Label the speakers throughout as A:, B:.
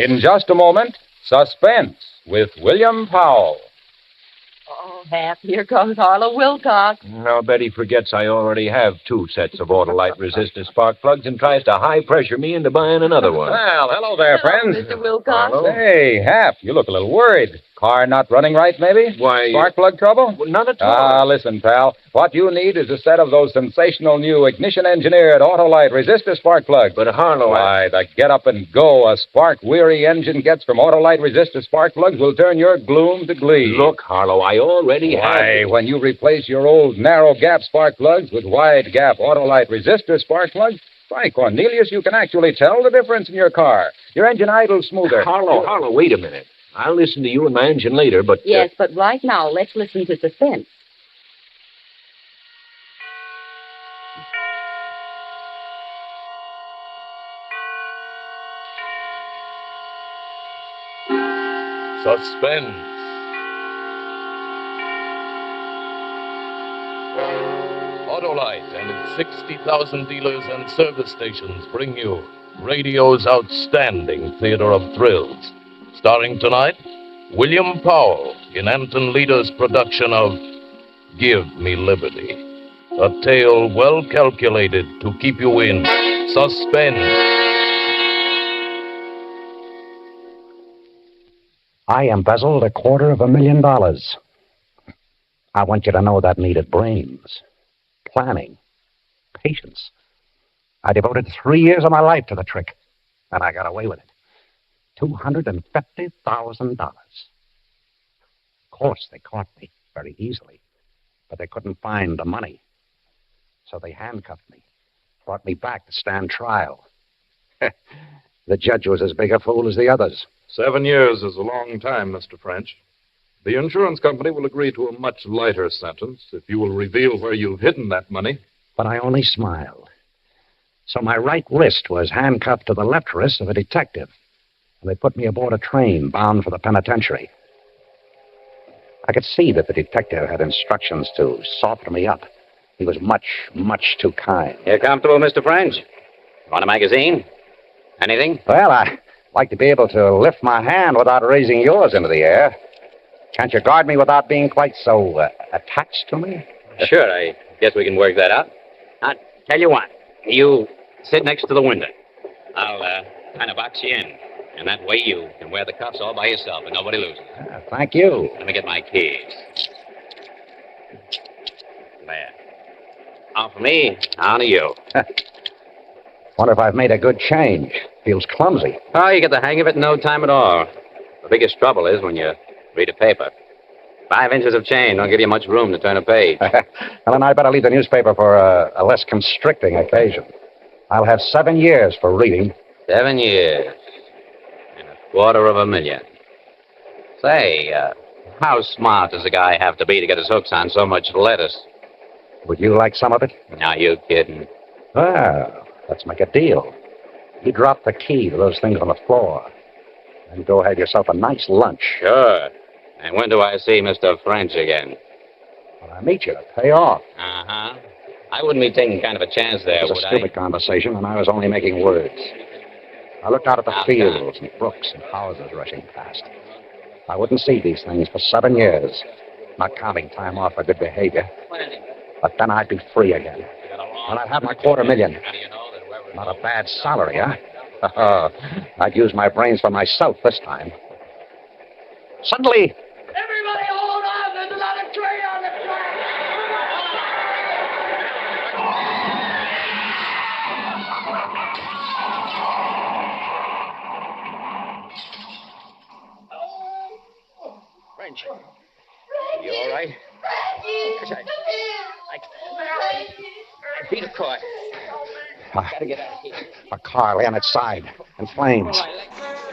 A: In just a moment, Suspense with William Powell.
B: Oh, Hap, here comes Harlow Wilcox.
C: I'll bet he forgets I already have 2 sets of Autolite resistor spark plugs and tries to high-pressure me into buying another one.
A: Well, hello there, friends.
B: Mr. Wilcox.
C: Harlow?
A: Hey, Hap, you look a little worried. Car not running right, maybe?
C: Why-
A: Spark plug trouble?
C: Well, none at all.
A: Listen, pal. What you need is a set of those sensational new ignition-engineered Autolite resistor spark plugs.
C: But, Harlow,
A: Why, the get-up-and-go a spark-weary engine gets from Autolite resistor spark plugs will turn your gloom to glee.
C: Look, Harlow, I already have...
A: Why, when you replace your old narrow-gap spark plugs with wide-gap Autolite resistor spark plugs, why, Cornelius, you can actually tell the difference in your car. Your engine idles smoother.
C: Harlow, wait a minute. I'll listen to you and my engine later, but...
B: Yes, but right now, let's listen to Suspense.
D: Suspense. Autolite and its 60,000 dealers and service stations bring you radio's outstanding theater of thrills. Starring tonight, William Powell in Anton Leader's production of Give Me Liberty. A tale well calculated to keep you in suspense.
E: I embezzled $250,000. I want you to know that needed brains, planning, patience. I devoted 3 years of my life to the trick, and I got away with it. $250,000. Of course, they caught me very easily, but they couldn't find the money. So they handcuffed me, brought me back to stand trial. The judge was as big a fool as the others.
F: 7 years is a long time, Mr. French. The insurance company will agree to a much lighter sentence if you will reveal where you've hidden that money.
E: But I only smiled. So my right wrist was handcuffed to the left wrist of a detective, and they put me aboard a train bound for the penitentiary. I could see that the detective had instructions to soften me up. He was much, much too kind.
G: You comfortable, Mr. French? Want a magazine? Anything?
E: Well, I'd like to be able to lift my hand without raising yours into the air. Can't you guard me without being quite so attached to me?
G: Sure, I guess we can work that out. I'll tell you what. You sit next to the window. I'll kind of box you in. And that way you can wear the cuffs all by yourself and nobody loses.
E: Thank you.
G: Let me get my keys. There. On for me, on to you.
E: Wonder if I've made a good change. Feels clumsy.
G: Oh, you get the hang of it in no time at all. The biggest trouble is when you read a paper. 5 inches of chain don't give you much room to turn a page.
E: Well, then I'd better leave the newspaper for a less constricting occasion. I'll have 7 years for reading.
G: 7 years. And $250,000. Say, how smart does a guy have to be to get his hooks on so much lettuce?
E: Would you like some of it?
G: Now, you kidding?
E: Well, let's make a deal. You drop the key to those things on the floor, and go have yourself a nice lunch.
G: Sure. And when do I see Mr. French again?
E: When I meet you to pay off.
G: Uh-huh. I wouldn't be taking kind of a chance there,
E: It was
G: would
E: a
G: I?
E: stupid conversation, and I was only making words. I looked out at the
G: Now,
E: fields and brooks and houses rushing past. I wouldn't see these things for 7 years, not counting time off for good behavior. But then I'd be free again. And I'd have my $250,000. Not a bad salary, huh? I'd use my brains for myself this time. Suddenly,
H: Everybody hold on! There's another train on the track!
G: French. You all right? Gosh, I beat a car. Gotta get out of here.
E: a car lay on its side, in flames.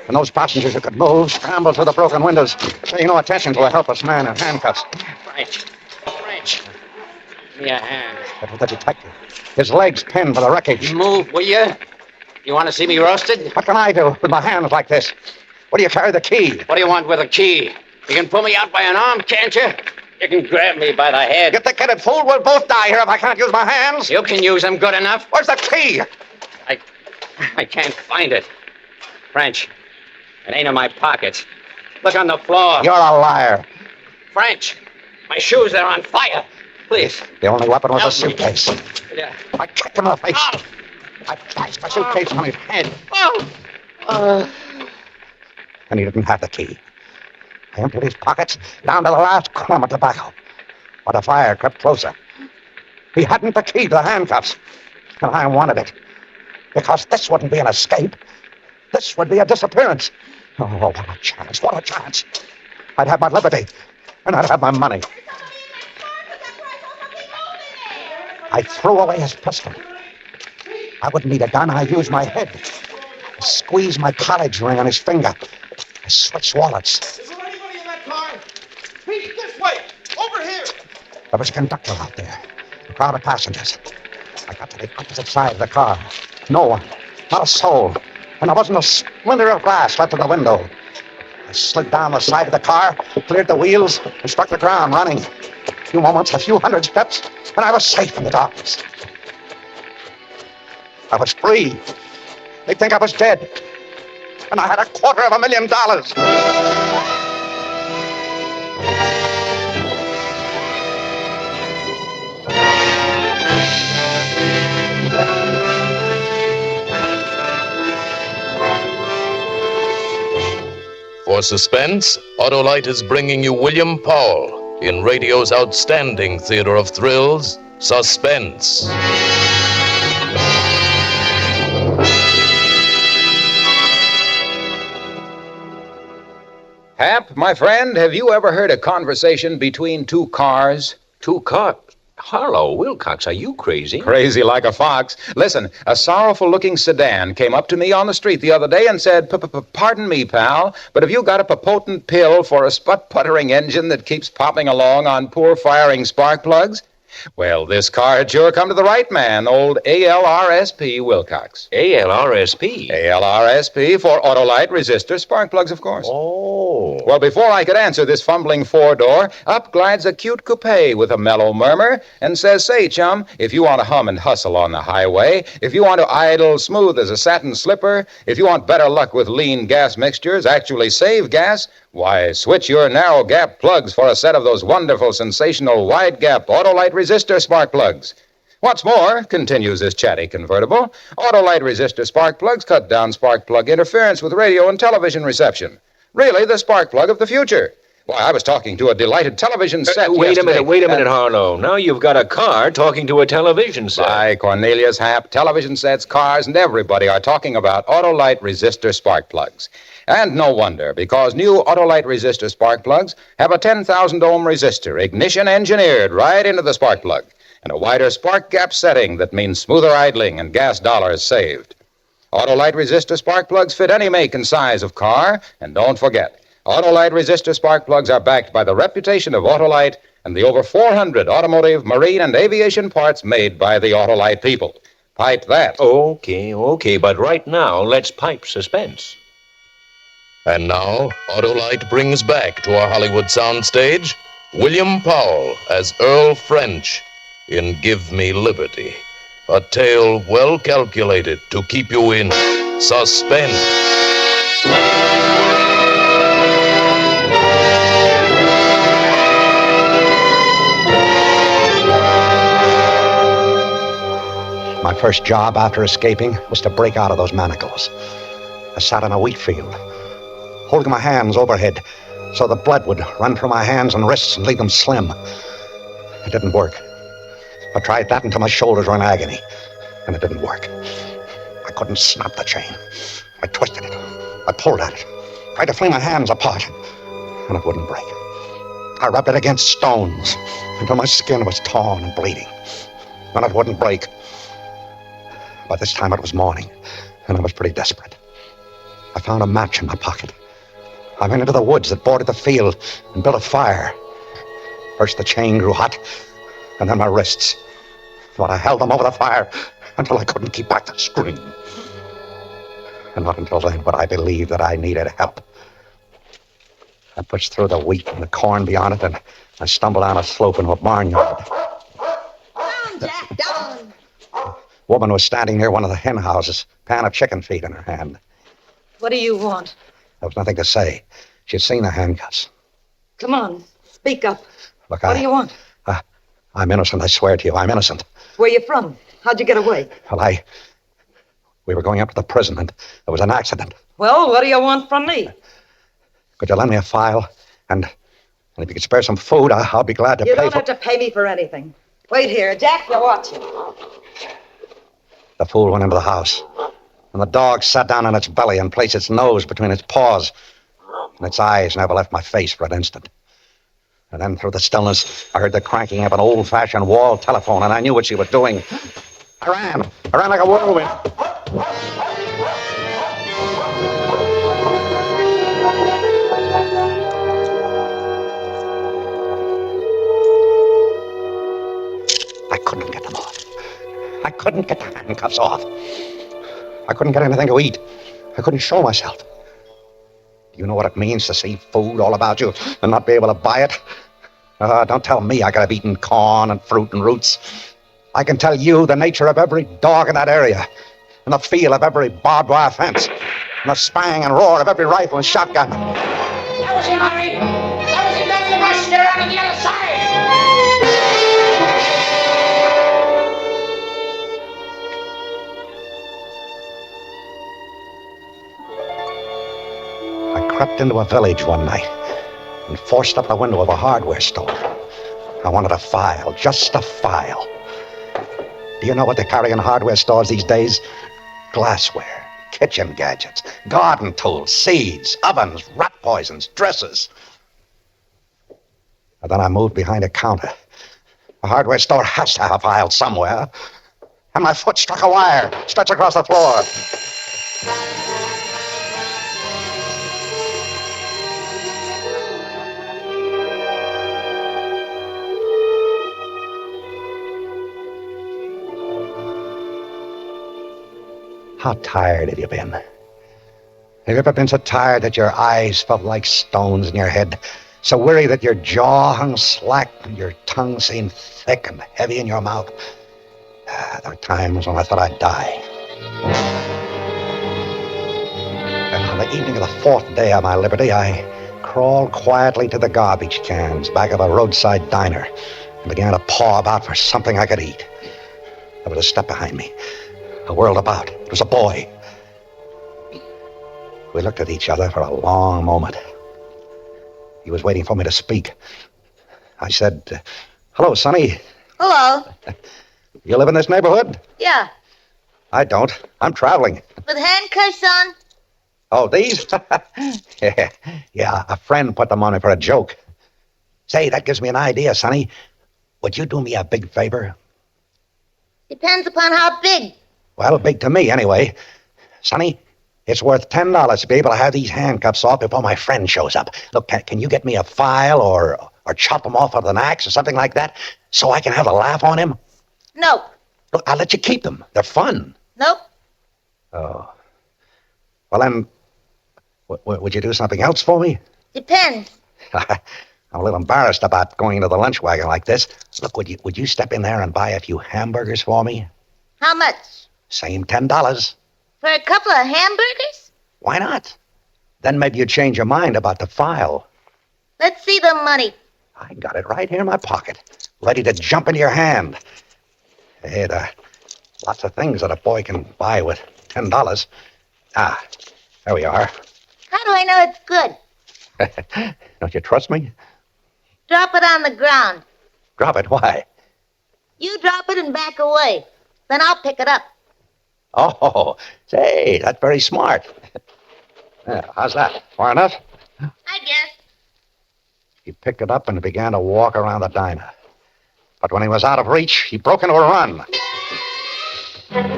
E: And those passengers who could move scrambled through the broken windows, paying no attention to a helpless man in handcuffs.
G: French. Give me a hand.
E: That was the detective. His legs pinned to the wreckage.
G: Move, will you? You want to see me roasted?
E: What can I do with my hands like this? What do you carry the key?
G: What do you want with a key? You can pull me out by an arm, can't you? You can grab me by the head.
E: You thick-headed fool, we'll both die here if I can't use my hands.
G: You can use them good enough.
E: Where's the key?
G: I can't find it. French, It ain't in my pockets. Look on the floor.
E: You're a liar.
G: French, my shoes are on fire. Please.
E: The only weapon was a
G: Help me.
E: suitcase.
G: Yeah.
E: I kicked him in the face.
G: Oh.
E: I bashed the suitcase on his head.
G: Oh.
E: And he didn't have the key. I emptied his pockets down to the last crumb of tobacco. But the fire crept closer. He hadn't the key to the handcuffs. And I wanted it. Because this wouldn't be an escape. This would be a disappearance. Oh, what a chance. What a chance. I'd have my liberty. And I'd have my money. I threw away his pistol. I wouldn't need a gun. I used my head. I squeezed my college ring on his finger. I switched wallets.
H: Is there anybody in that car? Pete, this way! Over here!
E: There was a conductor out there. A crowd of passengers. I got to the opposite side of the car. No one. Not a soul. And there wasn't a splinter of glass left in the window. I slid down the side of the car, cleared the wheels, and struck the ground running. A few moments, a few hundred steps, and I was safe in the darkness. I was free. They'd think I was dead. And I had $250,000.
D: For Suspense, Autolite is bringing you William Powell in radio's outstanding theater of thrills, Suspense.
A: Hap, my friend, have you ever heard a conversation between two cars?
C: Two cars? Harlow, Wilcox, are you crazy?
A: Crazy like a fox. Listen, a sorrowful-looking sedan came up to me on the street the other day and said, "Pardon me, pal, but have you got a potent pill for a sput-puttering engine that keeps popping along on poor-firing spark plugs?" Well, this car had sure come to the right man, old ALRSP Wilcox.
C: ALRSP?
A: ALRSP for Autolite Resistor Spark Plugs, of course.
C: Oh.
A: Well, before I could answer this fumbling four-door, up glides a cute coupe with a mellow murmur and says, "Say, chum, if you want to hum and hustle on the highway, if you want to idle smooth as a satin slipper, if you want better luck with lean gas mixtures, actually save gas, why, switch your narrow gap plugs for a set of those wonderful, sensational wide gap Autolite Resistor Spark Plugs. What's more," continues this chatty convertible, "Autolite Resistor Spark Plugs cut down spark plug interference with radio and television reception. Really, the spark plug of the future. Why, I was talking to a delighted television set
C: Wait a minute,
A: and-
C: Harlow. Now you've got a car talking to a television set.
A: By Cornelius Hap, television sets, cars, and everybody are talking about Autolite Resistor Spark Plugs. And no wonder, because new Autolite Resistor Spark Plugs have a 10,000 ohm resistor, ignition engineered right into the spark plug, and a wider spark gap setting that means smoother idling and gas dollars saved. Autolite Resistor Spark Plugs fit any make and size of car, and don't forget, Autolite Resistor Spark Plugs are backed by the reputation of Autolite and the over 400 automotive, marine, and aviation parts made by the Autolite people. Pipe that.
C: Okay, but right now, let's pipe Suspense.
D: And now, Autolite brings back to our Hollywood soundstage William Powell as Earl French in Give Me Liberty, a tale well calculated to keep you in suspense.
E: My first job after escaping was to break out of those manacles. I sat in a wheat field, holding my hands overhead so the blood would run from my hands and wrists and leave them slim. It didn't work. I tried that until my shoulders were in agony, and it didn't work. I couldn't snap the chain. I twisted it. I pulled at it, tried to fling my hands apart, and it wouldn't break. I rubbed it against stones until my skin was torn and bleeding, and it wouldn't break. By this time it was morning, and I was pretty desperate. I found a match in my pocket. I went into the woods that bordered the field and built a fire. First the chain grew hot, and then my wrists. But I held them over the fire until I couldn't keep back the scream. And not until then would I believe that I needed help. I pushed through the wheat and the corn beyond it, and I stumbled down a slope into a barnyard.
I: Down, Jack, down!
E: Woman was standing near one of the hen houses, pan of chicken feed in her hand.
B: What do you want?
E: There was nothing to say. She'd seen the handcuffs.
B: Come on, speak up.
E: Look,
B: What do you want?
E: I'm innocent, I swear to you, I'm innocent.
B: Where you from? How'd you get away?
E: Well, we were going up to the prison, and there was an accident.
B: Well, what do you want from me?
E: Could you lend me a file? And if you could spare some food, I'll be glad to pay
B: You
E: for...
B: don't have to pay me for anything. Wait here, Jack, you watch him.
E: The fool went into the house, and the dog sat down on its belly and placed its nose between its paws, and its eyes never left my face for an instant. And then through the stillness, I heard the cranking of an old-fashioned wall telephone, and I knew what she was doing. I ran like a whirlwind. I couldn't get them off. I couldn't get the handcuffs off. I couldn't get anything to eat. I couldn't show myself. Do you know what it means to see food all about you and not be able to buy it? Don't tell me I could have eaten corn and fruit and roots. I can tell you the nature of every dog in that area, and the feel of every barbed wire fence, and the spang and roar of every rifle and shotgun.
H: That was him, Harry. That was him down the brush there on the other side.
E: I crept into a village one night and forced up the window of a hardware store. I wanted a file, just a file. Do you know what they carry in hardware stores these days? Glassware, kitchen gadgets, garden tools, seeds, ovens, rat poisons, dressers. And then I moved behind a counter. A hardware store has to have a file somewhere. And my foot struck a wire, stretched across the floor. How tired have you been? Have you ever been so tired that your eyes felt like stones in your head? So weary that your jaw hung slack and your tongue seemed thick and heavy in your mouth? There were times when I thought I'd die. And on the evening of the fourth day of my liberty, I crawled quietly to the garbage cans back of a roadside diner and began to paw about for something I could eat. There was a step behind me. I whirled about. It was a boy. We looked at each other for a long moment. He was waiting for me to speak. I said, "Hello, Sonny.
I: Hello.
E: You live in this neighborhood?"
I: Yeah.
E: I don't. I'm traveling.
I: With handcuffs on?
E: Oh, these? Yeah, a friend put them on me for a joke. Say, that gives me an idea, Sonny. Would you do me a big favor?
I: Depends upon how big.
E: Well, big to me, anyway. Sonny, it's worth $10 to be able to have these handcuffs off before my friend shows up. Look, can you get me a file or chop them off with an axe or something like that so I can have a laugh on him?
I: Nope.
E: Look, I'll let you keep them. They're fun.
I: Nope.
E: Oh. Well, then, would you do something else for me?
I: Depends.
E: I'm a little embarrassed about going into the lunch wagon like this. Look, would you step in there and buy a few hamburgers for me?
I: How much?
E: Same $10.
I: For a couple of hamburgers?
E: Why not? Then maybe you'd change your mind about the file.
I: Let's see the money.
E: I got it right here in my pocket, ready to jump into your hand. Hey, there are lots of things that a boy can buy with $10. Ah, there we are.
I: How do I know it's good?
E: Don't you trust me?
I: Drop it on the ground.
E: Drop it. Why?
I: You drop it and back away. Then I'll pick it up.
E: Oh, say, that's very smart. How's that? Far enough?
I: I guess.
E: He picked it up and began to walk around the diner. But when he was out of reach, he broke into a run.
I: There's a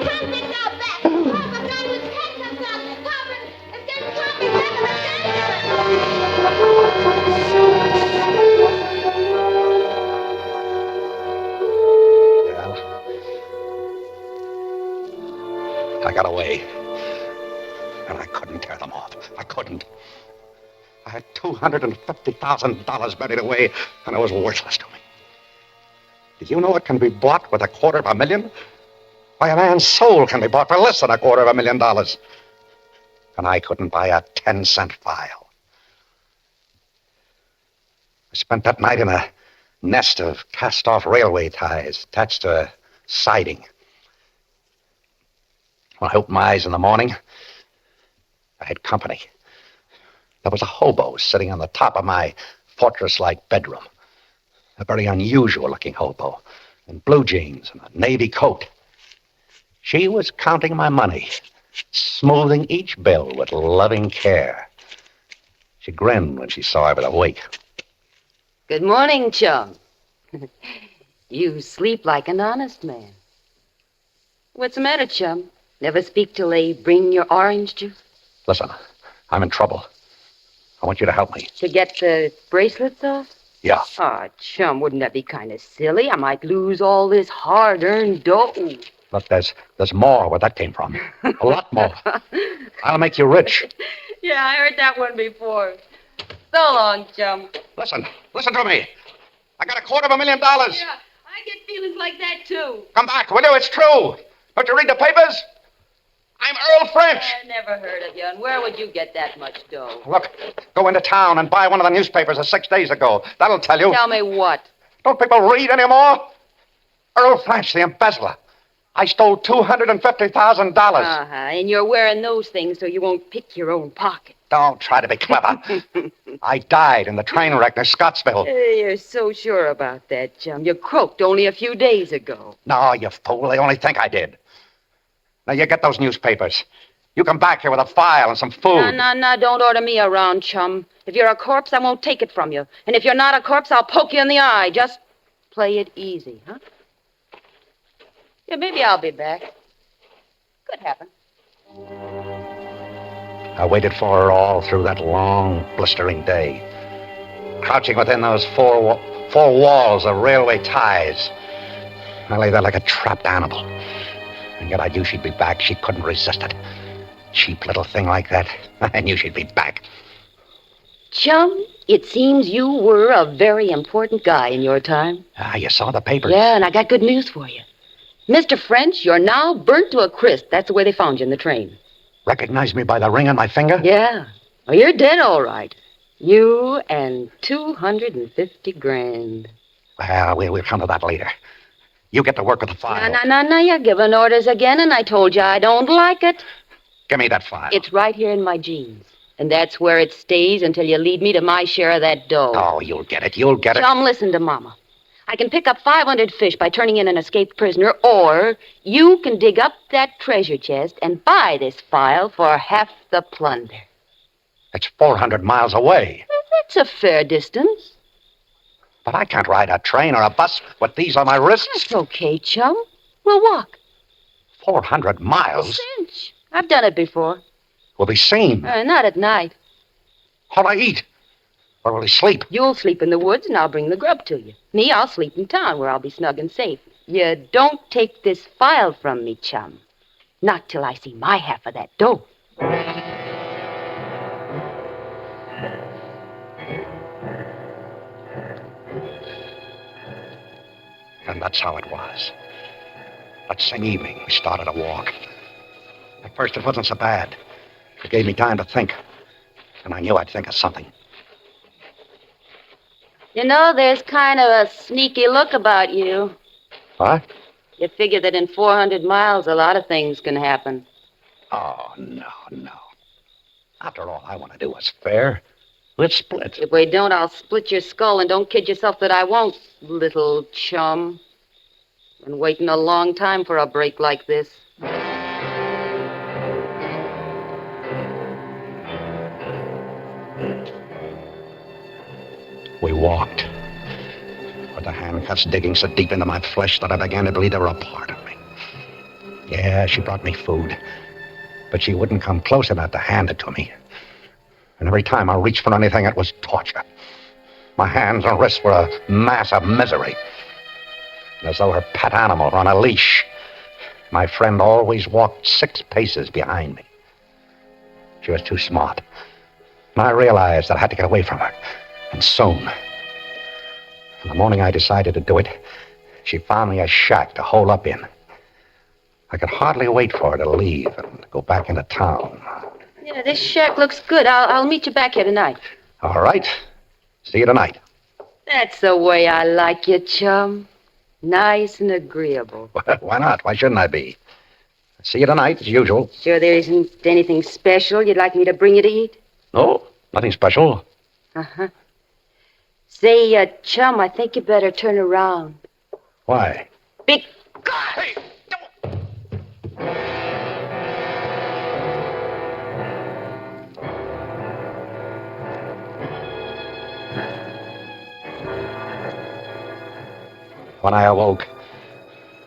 I: convict out back. Pop a gun with handcuffs on it. Pop it and get Pop it back
E: I got away. And I couldn't tear them off. I couldn't. I had $250,000 buried away, and it was worthless to me. Did you know it can be bought with $250,000? Why, a man's soul can be bought for less than $250,000. and I couldn't buy a 10-cent file. I spent that night in a nest of cast-off railway ties attached to a siding. When I opened my eyes in the morning, I had company. There was a hobo sitting on the top of my fortress-like bedroom. A very unusual-looking hobo in blue jeans and a navy coat. She was counting my money, smoothing each bill with loving care. She grinned when she saw I was awake.
B: Good morning, chum. You sleep like an honest man. What's the matter, chum? Never speak till they bring your orange juice?
E: Listen, I'm in trouble. I want you to help me.
B: To get the bracelets off?
E: Yeah.
B: Oh, chum, wouldn't that be kind of silly? I might lose all this hard-earned dough.
E: Look, there's more where that came from. A lot more. I'll make you rich.
B: Yeah, I heard that one before. So long, chum.
E: Listen to me. I got $250,000.
B: Yeah, I get feelings like that, too.
E: Come back, will you? It's true. Don't you read the papers? I'm Earl French.
B: I never heard of you, and where would you get that much dough?
E: Look, go into town and buy one of the newspapers of 6 days ago. That'll tell you.
B: Tell me what?
E: Don't people read anymore? Earl French, the embezzler. I stole $250,000.
B: Uh-huh, and you're wearing those things so you won't pick your own pocket.
E: Don't try to be clever. I died in the train wreck near Scottsville.
B: Hey, you're so sure about that, chum. You croaked only a few days ago.
E: No, you fool. They only think I did. Now, you get those newspapers. You come back here with a file and some food.
B: No, don't order me around, chum. If you're a corpse, I won't take it from you. And if you're not a corpse, I'll poke you in the eye. Just play it easy, huh? Yeah, maybe I'll be back. Could happen.
E: I waited for her all through that long, blistering day. Crouching within those four walls of railway ties. I lay there like a trapped animal. And yet I knew she'd be back. She couldn't resist it. Cheap little thing like that. I knew she'd be back.
B: Chum, it seems you were a very important guy in your time.
E: Ah, you saw the papers.
B: Yeah, and I got good news for you. Mr. French, you're now burnt to a crisp. That's the way they found you in the train.
E: Recognized me by the ring on my finger?
B: Yeah. Well, you're dead, all right. You and $250,000.
E: Well, we'll come to that later. You get to work with the file.
B: No. You're giving orders again, and I told you I don't like it.
E: Give me that file.
B: It's right here in my jeans. And that's where it stays until you lead me to my share of that dough.
E: Oh, you'll get it. You'll get it.
B: Chum, listen to Mama. I can pick up 500 fish by turning in an escaped prisoner, or you can dig up that treasure chest and buy this file for half the plunder.
E: It's 400 miles away.
B: That's a fair distance.
E: But I can't ride a train or a bus with these on my wrists.
B: That's okay, chum. We'll walk.
E: 400 miles?
B: A cinch. I've done it before.
E: We'll be seen.
B: Not at night.
E: How'll I eat? Where will he sleep?
B: You'll sleep in the woods, and I'll bring the grub to you. Me, I'll sleep in town, where I'll be snug and safe. You don't take this file from me, chum. Not till I see my half of that dough.
E: And that's how it was. That same evening, we started a walk. At first, it wasn't so bad. It gave me time to think. And I knew I'd think of something.
B: You know, there's kind of a sneaky look about you.
E: What?
B: You figure that in 400 miles, a lot of things can happen.
E: Oh, no. After all, I want to do what's fair. Let's split.
B: If we don't, I'll split your skull, and don't kid yourself that I won't, little chum. Been waiting a long time for a break like this.
E: We walked, with the handcuffs digging so deep into my flesh that I began to believe they were a part of me. Yeah, she brought me food, but she wouldn't come close enough to hand it to me. And every time I reached for anything, it was torture. My hands and wrists were a mass of misery. And as though her pet animal were on a leash, my friend always walked 6 paces behind me. She was too smart. And I realized that I had to get away from her. And soon. In the morning I decided to do it, she found me a shack to hole up in. I could hardly wait for her to leave and go back into town.
B: Yeah, this shack looks good. I'll meet you back here tonight.
E: All right. See you tonight.
B: That's the way I like you, chum. Nice and agreeable.
E: Why not? Why shouldn't I be? See you tonight, as usual.
B: Sure there isn't anything special you'd like me to bring you to eat?
E: No, nothing special.
B: Uh-huh. Say, chum, I think you better turn around.
E: Why?
B: Big...
E: Hey! When I awoke,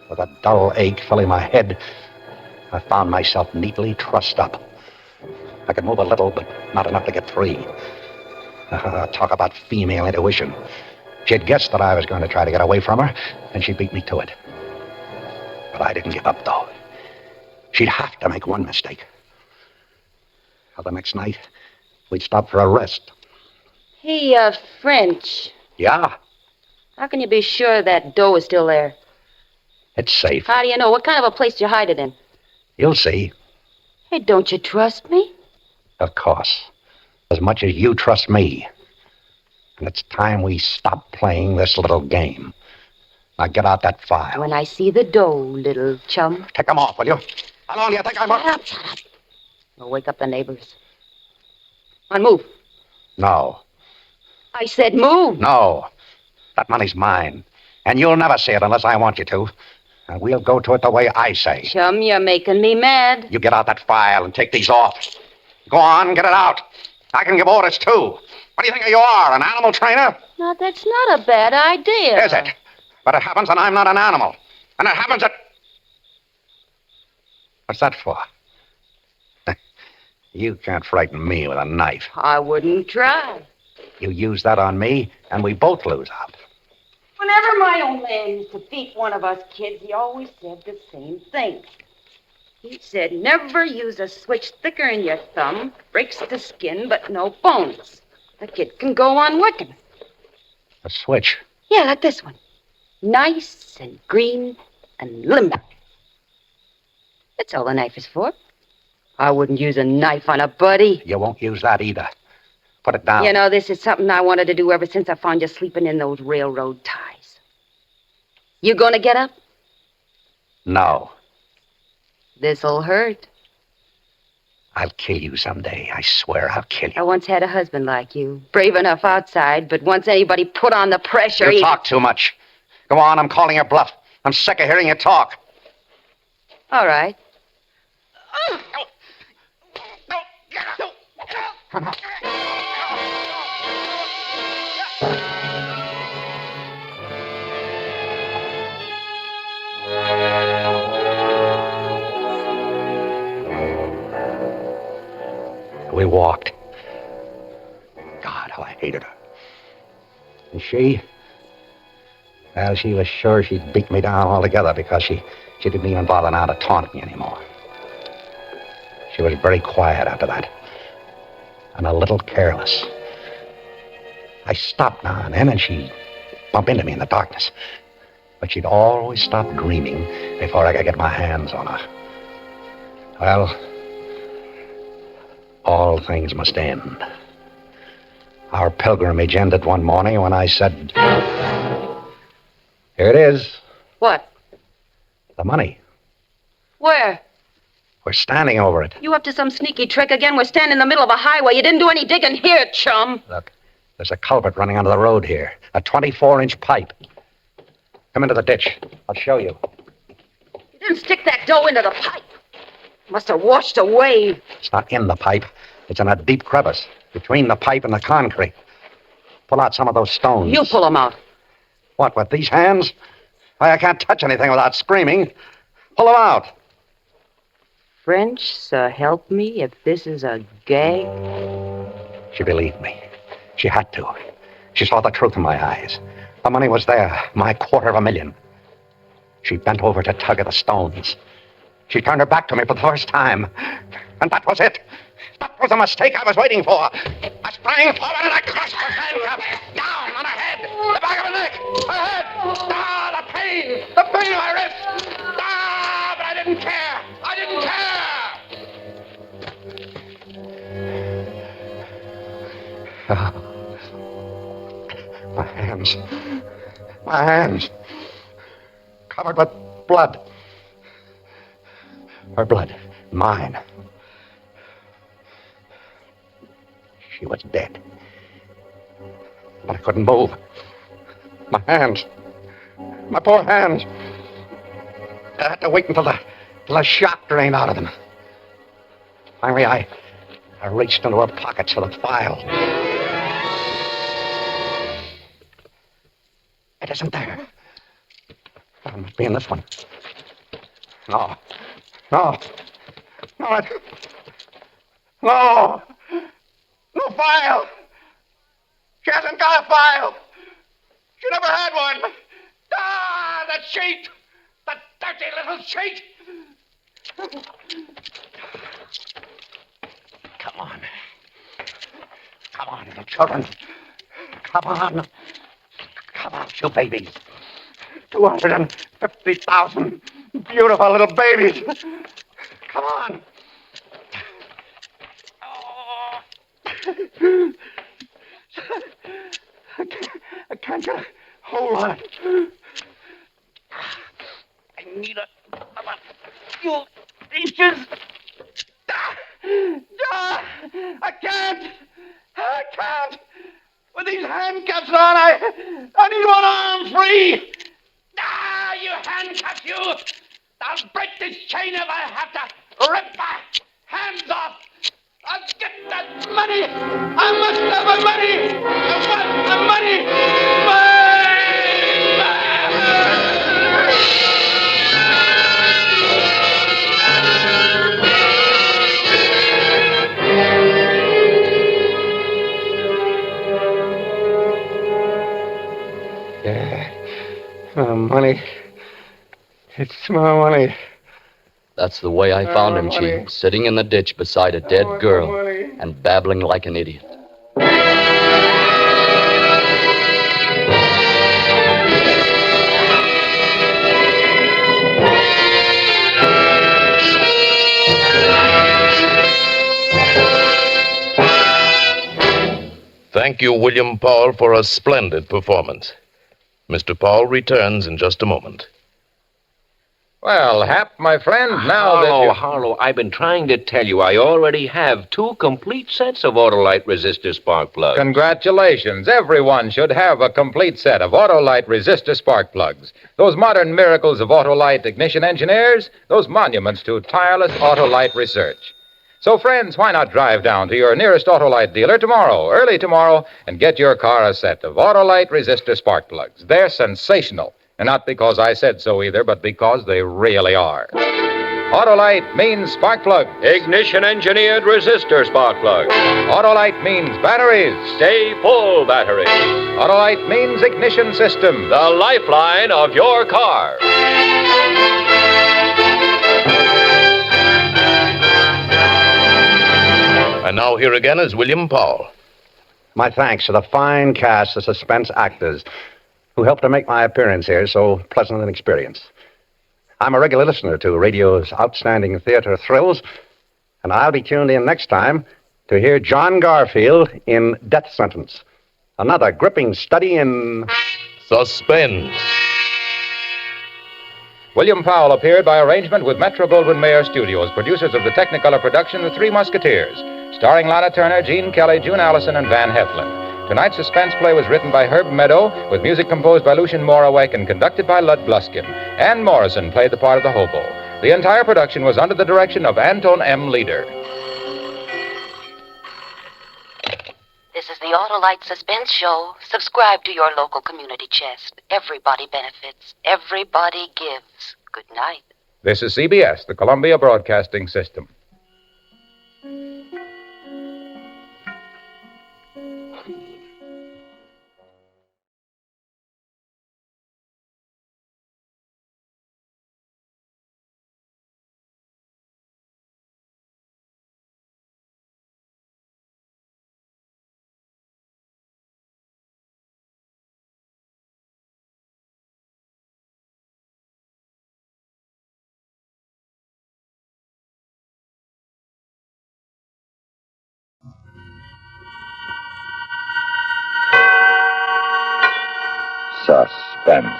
E: with a dull ache filling my head, I found myself neatly trussed up. I could move a little, but not enough to get free. Talk about female intuition. She'd guessed that I was going to try to get away from her, and she beat me to it. But I didn't give up, though. She'd have to make one mistake. Well, the next night, we'd stop for a rest.
B: Hey, French.
E: Yeah,
B: How can you be sure that dough is still there?
E: it's safe.
B: How do you know? What kind of a place do you hide it in?
E: You'll see.
B: Hey, don't you trust me?
E: Of course. As much as you trust me. And it's time we stop playing this little game. Now get out that file.
B: When I see the dough, little chum.
E: Take them off, will you? How long do you think I'm...
B: Shut up. I'll wake up the neighbors. On, move.
E: No.
B: I said move.
E: No. That money's mine. And you'll never see it unless I want you to. And we'll go to it the way I say.
B: Chum, you're making me mad.
E: You get out that file and take these off. Go on, get it out. I can give orders, too. What do you think you are, an animal trainer?
B: Now, that's not a bad idea.
E: Is it? But it happens and I'm not an animal. And it happens that... What's that for? You can't frighten me with a knife.
B: I wouldn't try.
E: You use that on me, and we both lose out.
B: Whenever my old man used to beat one of us kids, he always said the same thing. He said, never use a switch thicker in your thumb. Breaks the skin, but no bones. The kid can go on licking.
E: A switch?
B: Yeah, like this one. Nice and green and limber. That's all the knife is for. I wouldn't use a knife on a buddy.
E: You won't use that either. Put it down.
B: You know, this is something I wanted to do ever since I found you sleeping in those railroad ties. You gonna get up?
E: No.
B: This'll hurt.
E: I'll kill you someday. I swear I'll kill
B: I
E: you.
B: once had a husband like you. Brave enough outside, but once anybody put on the pressure,
E: You talk too much. Go on, I'm calling your bluff. I'm sick of hearing you talk.
B: All right.
E: We walked. God, how I hated her. And she? Well, she was sure she'd beat me down altogether because she didn't even bother now to taunt me anymore. She was very quiet after that. And a little careless. I stopped now and then, and she'd bump into me in the darkness. But she'd always stop dreaming before I could get my hands on her. Well, all things must end. Our pilgrimage ended one morning when I said, here it is,
B: What?
E: the money.
B: Where?
E: We're standing over it.
B: You up to some sneaky trick again? We're standing in the middle of a highway. You didn't do any digging here, chum.
E: Look, there's a culvert running under the road here. A 24-inch pipe. Come into the ditch. I'll show you.
B: You didn't stick that dough into the pipe. Must have washed away.
E: It's not in the pipe. It's in a deep crevice between the pipe and the concrete. Pull out some of those stones.
B: You pull them out.
E: What, with these hands? Why, I can't touch anything without screaming. Pull them out.
B: French, so help me if this is a gag.
E: She believed me. She had to. She saw the truth in my eyes. The money was there, my $250,000. She bent over to tug at the stones. She turned her back to me for the first time. And that was it. That was the mistake I was waiting for. I sprang forward and I crushed her handcuff. Down on her head. The back of her neck. Her head. Ah, the pain. The pain of my wrist. Ah, but I didn't care. I didn't care. My hands. My hands. Covered with blood. Her blood. Mine. She was dead. But I couldn't move. My hands. My poor hands. I had to wait until the shock drained out of them. Finally, I reached into her pockets for the file. It isn't there. Oh, it must be in this one. No. No. No, no. No file. She hasn't got a file. She never had one. Ah, that cheat. That dirty little cheat. Come on. Come on, little children. Come on. Come on, you babies. 250,000 beautiful little babies. Come on. Oh. I can't get a hold on it. I need a few inches. I can't. I can't. With these handcuffs on, I need one arm free. You handcuff you. I'll break this chain if I have to rip my hands off. I'll get that money. I must have my money. I want the money. My money. It's my money.
J: That's the way I found him, Chief, sitting in the ditch beside a dead girl and babbling like an idiot.
D: Thank you, William Paul, for a splendid performance. Mr. Paul returns in just a moment.
A: Well, Hap, my friend, now that
C: Harlow, I've been trying to tell you I already have 2 complete sets of Autolite resistor spark plugs.
A: Congratulations. Everyone should have a complete set of Autolite resistor spark plugs. Those modern miracles of Autolite ignition engineers, those monuments to tireless Autolite research. So, friends, why not drive down to your nearest Autolite dealer tomorrow, early tomorrow, and get your car a set of Autolite resistor spark plugs. They're sensational. And not because I said so either, but because they really are. Autolite means spark plug.
C: Ignition engineered resistor spark plug.
A: Autolite means batteries.
C: Stay full battery.
A: Autolite means ignition system.
C: The lifeline of your car.
D: And now here again is William Paul.
E: My thanks to the fine cast of suspense actors who helped to make my appearance here so pleasant an experience. I'm a regular listener to radio's outstanding theater thrills, and I'll be tuned in next time to hear John Garfield in Death Sentence, another gripping study in
D: Suspense.
A: William Powell appeared by arrangement with Metro-Goldwyn-Mayer Studios, producers of the Technicolor production The Three Musketeers, starring Lana Turner, Gene Kelly, June Allison, and Van Heflin. Tonight's suspense play was written by Herb Meadow, with music composed by Lucien Moravec and conducted by Lud Gluskin. Ann Morrison played the part of the hobo. The entire production was under the direction of Anton M. Leader.
K: This is the Autolite Suspense Show. Subscribe to your local community chest. Everybody benefits. Everybody gives. Good night.
A: This is CBS, the Columbia Broadcasting System. Suspense.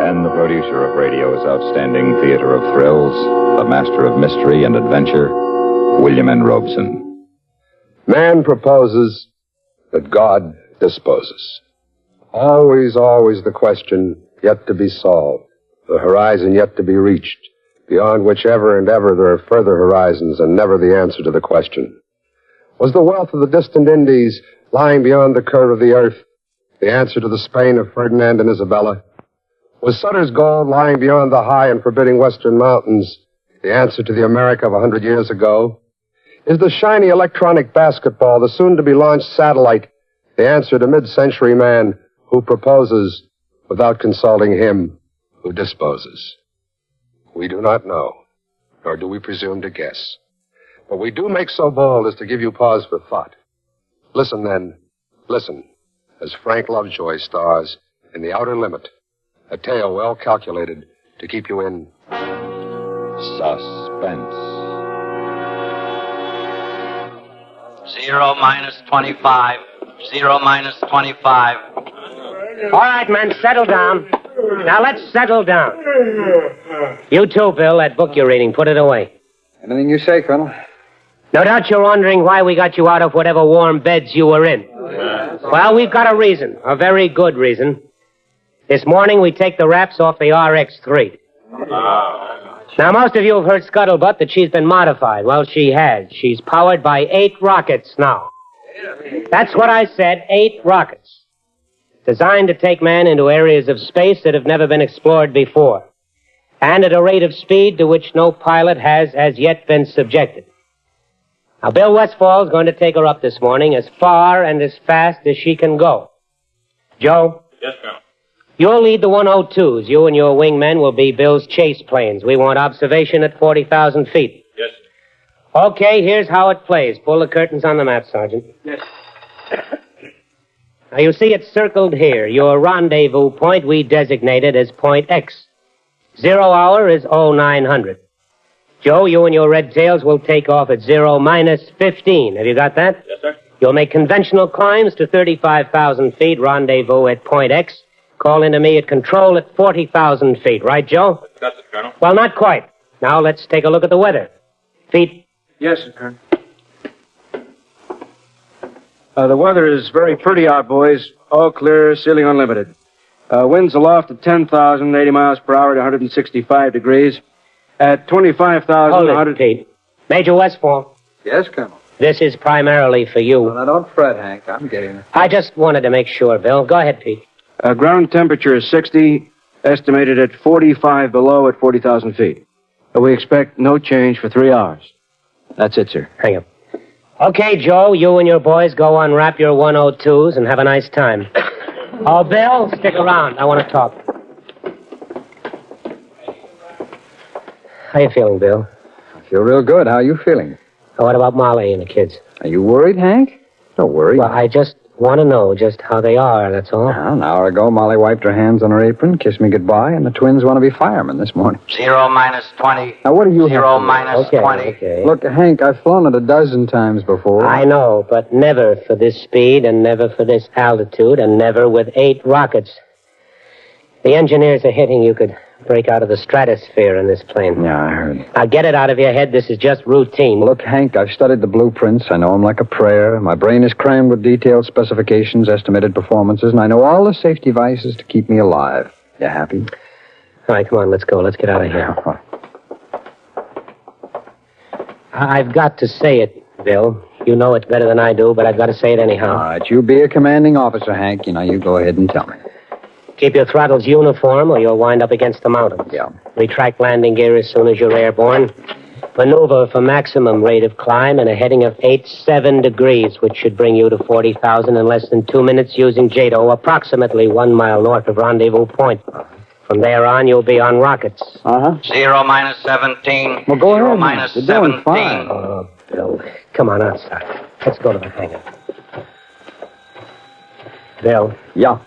A: And the producer of radio's outstanding theater of thrills, the master of mystery and adventure, William N. Robeson.
L: Man proposes that God disposes. Always, always the question yet to be solved, the horizon yet to be reached, beyond which ever and ever there are further horizons and never the answer to the question. Was the wealth of the distant Indies lying beyond the curve of the earth the answer to the Spain of Ferdinand and Isabella? Was Sutter's gold lying beyond the high and forbidding western mountains the answer to the America of 100 years ago? Is the shiny electronic basketball, the soon-to-be-launched satellite, the answer to mid-century man who proposes without consulting him who disposes? We do not know, nor do we presume to guess. But we do make so bold as to give you pause for thought. Listen, then, listen, as Frank Lovejoy stars in The Outer Limit, a tale well calculated to keep you in suspense.
M: 0 minus 25. 0 minus 25.
N: All right, men, settle down. Now let's settle down. You too, Bill. That book you're reading, put it away.
O: Anything you say, Colonel.
N: No doubt you're wondering why we got you out of whatever warm beds you were in. Well, we've got a reason, a very good reason. This morning we take the wraps off the RX-3. Now, most of you have heard scuttlebutt that she's been modified. Well, she has. She's powered by 8 rockets now. That's what I said, 8 rockets. Designed to take man into areas of space that have never been explored before. And at a rate of speed to which no pilot has as yet been subjected. Now, Bill Westfall's going to take her up this morning as far and as fast as she can go. Joe?
P: Yes, Colonel.
N: You'll lead the 102s. You and your wingmen will be Bill's chase planes. We want observation at 40,000 feet.
P: Yes,
N: sir. Okay, here's how it plays. Pull the curtains on the map, Sergeant.
P: Yes.
N: Now, you see it circled here. Your rendezvous point we designated as Point X. 0 hour is 0900. Joe, you and your red tails will take off at 0 minus 15. Have you got that?
P: Yes, sir.
N: You'll make conventional climbs to 35,000 feet, rendezvous at Point X. Call into me at control at 40,000 feet. Right, Joe?
P: That's it, Colonel.
N: Well, not quite. Now, let's take a look at the weather. Feet.
O: Yes, sir, Colonel. The weather is very pretty out, boys. All clear, ceiling unlimited. Winds aloft at 10,000, 80 miles per hour at 165 degrees. At 25,000...
N: Hold it, Pete. Major Westfall.
O: Yes, Colonel.
N: This is primarily for you.
O: Well, now, don't fret, Hank. I'm getting it.
N: I just wanted to make sure, Bill. Go ahead, Pete.
O: Ground temperature is 60, estimated at 45 below at 40,000 feet. We expect no change for 3 hours. That's it, sir.
N: Hang up. Okay, Joe, you and your boys go unwrap your 102s and have a nice time. Oh, Bill, stick around. I want to talk. How you feeling, Bill?
O: I feel real good. How are you feeling?
N: What about Molly and the kids?
O: Are you worried, Hank? Don't worry.
N: Well, I just want to know just how they are, that's all.
O: Well, an hour ago, Molly wiped her hands on her apron, kissed me goodbye, and the twins want to be firemen this morning.
M: 0 minus 20.
O: Now, what do you
M: 0 minus 20.
N: Okay.
O: Look, Hank, I've flown it a dozen times before.
N: I know, but never for this speed and never for this altitude and never with 8 rockets. The engineers are hinting you could break out of the stratosphere in this plane.
O: Yeah, I heard.
N: Now, get it out of your head. This is just routine.
O: Look, Hank, I've studied the blueprints. I know them like a prayer. My brain is crammed with detailed specifications, estimated performances, and I know all the safety devices to keep me alive. You happy?
N: All right, come on, let's go. Let's get out of here. I've got to say it, Bill. You know it better than I do, but I've got to say it anyhow.
O: All right, you be a commanding officer, Hank. You go ahead and tell me.
N: Keep your throttles uniform or you'll wind up against the mountains.
O: Yeah.
N: Retract landing gear as soon as you're airborne. Maneuver for maximum rate of climb and a heading of 87 degrees, which should bring you to 40,000 in less than 2 minutes using JATO, approximately 1 mile north of rendezvous point. From there on, you'll be on rockets.
M: 0 minus 17.
O: Well, go
M: 0
O: ahead.
M: minus
O: You're
M: 17.
O: doing fine.
N: Oh, Bill, come on outside. Let's go to the hangar. Bill.
O: Yeah.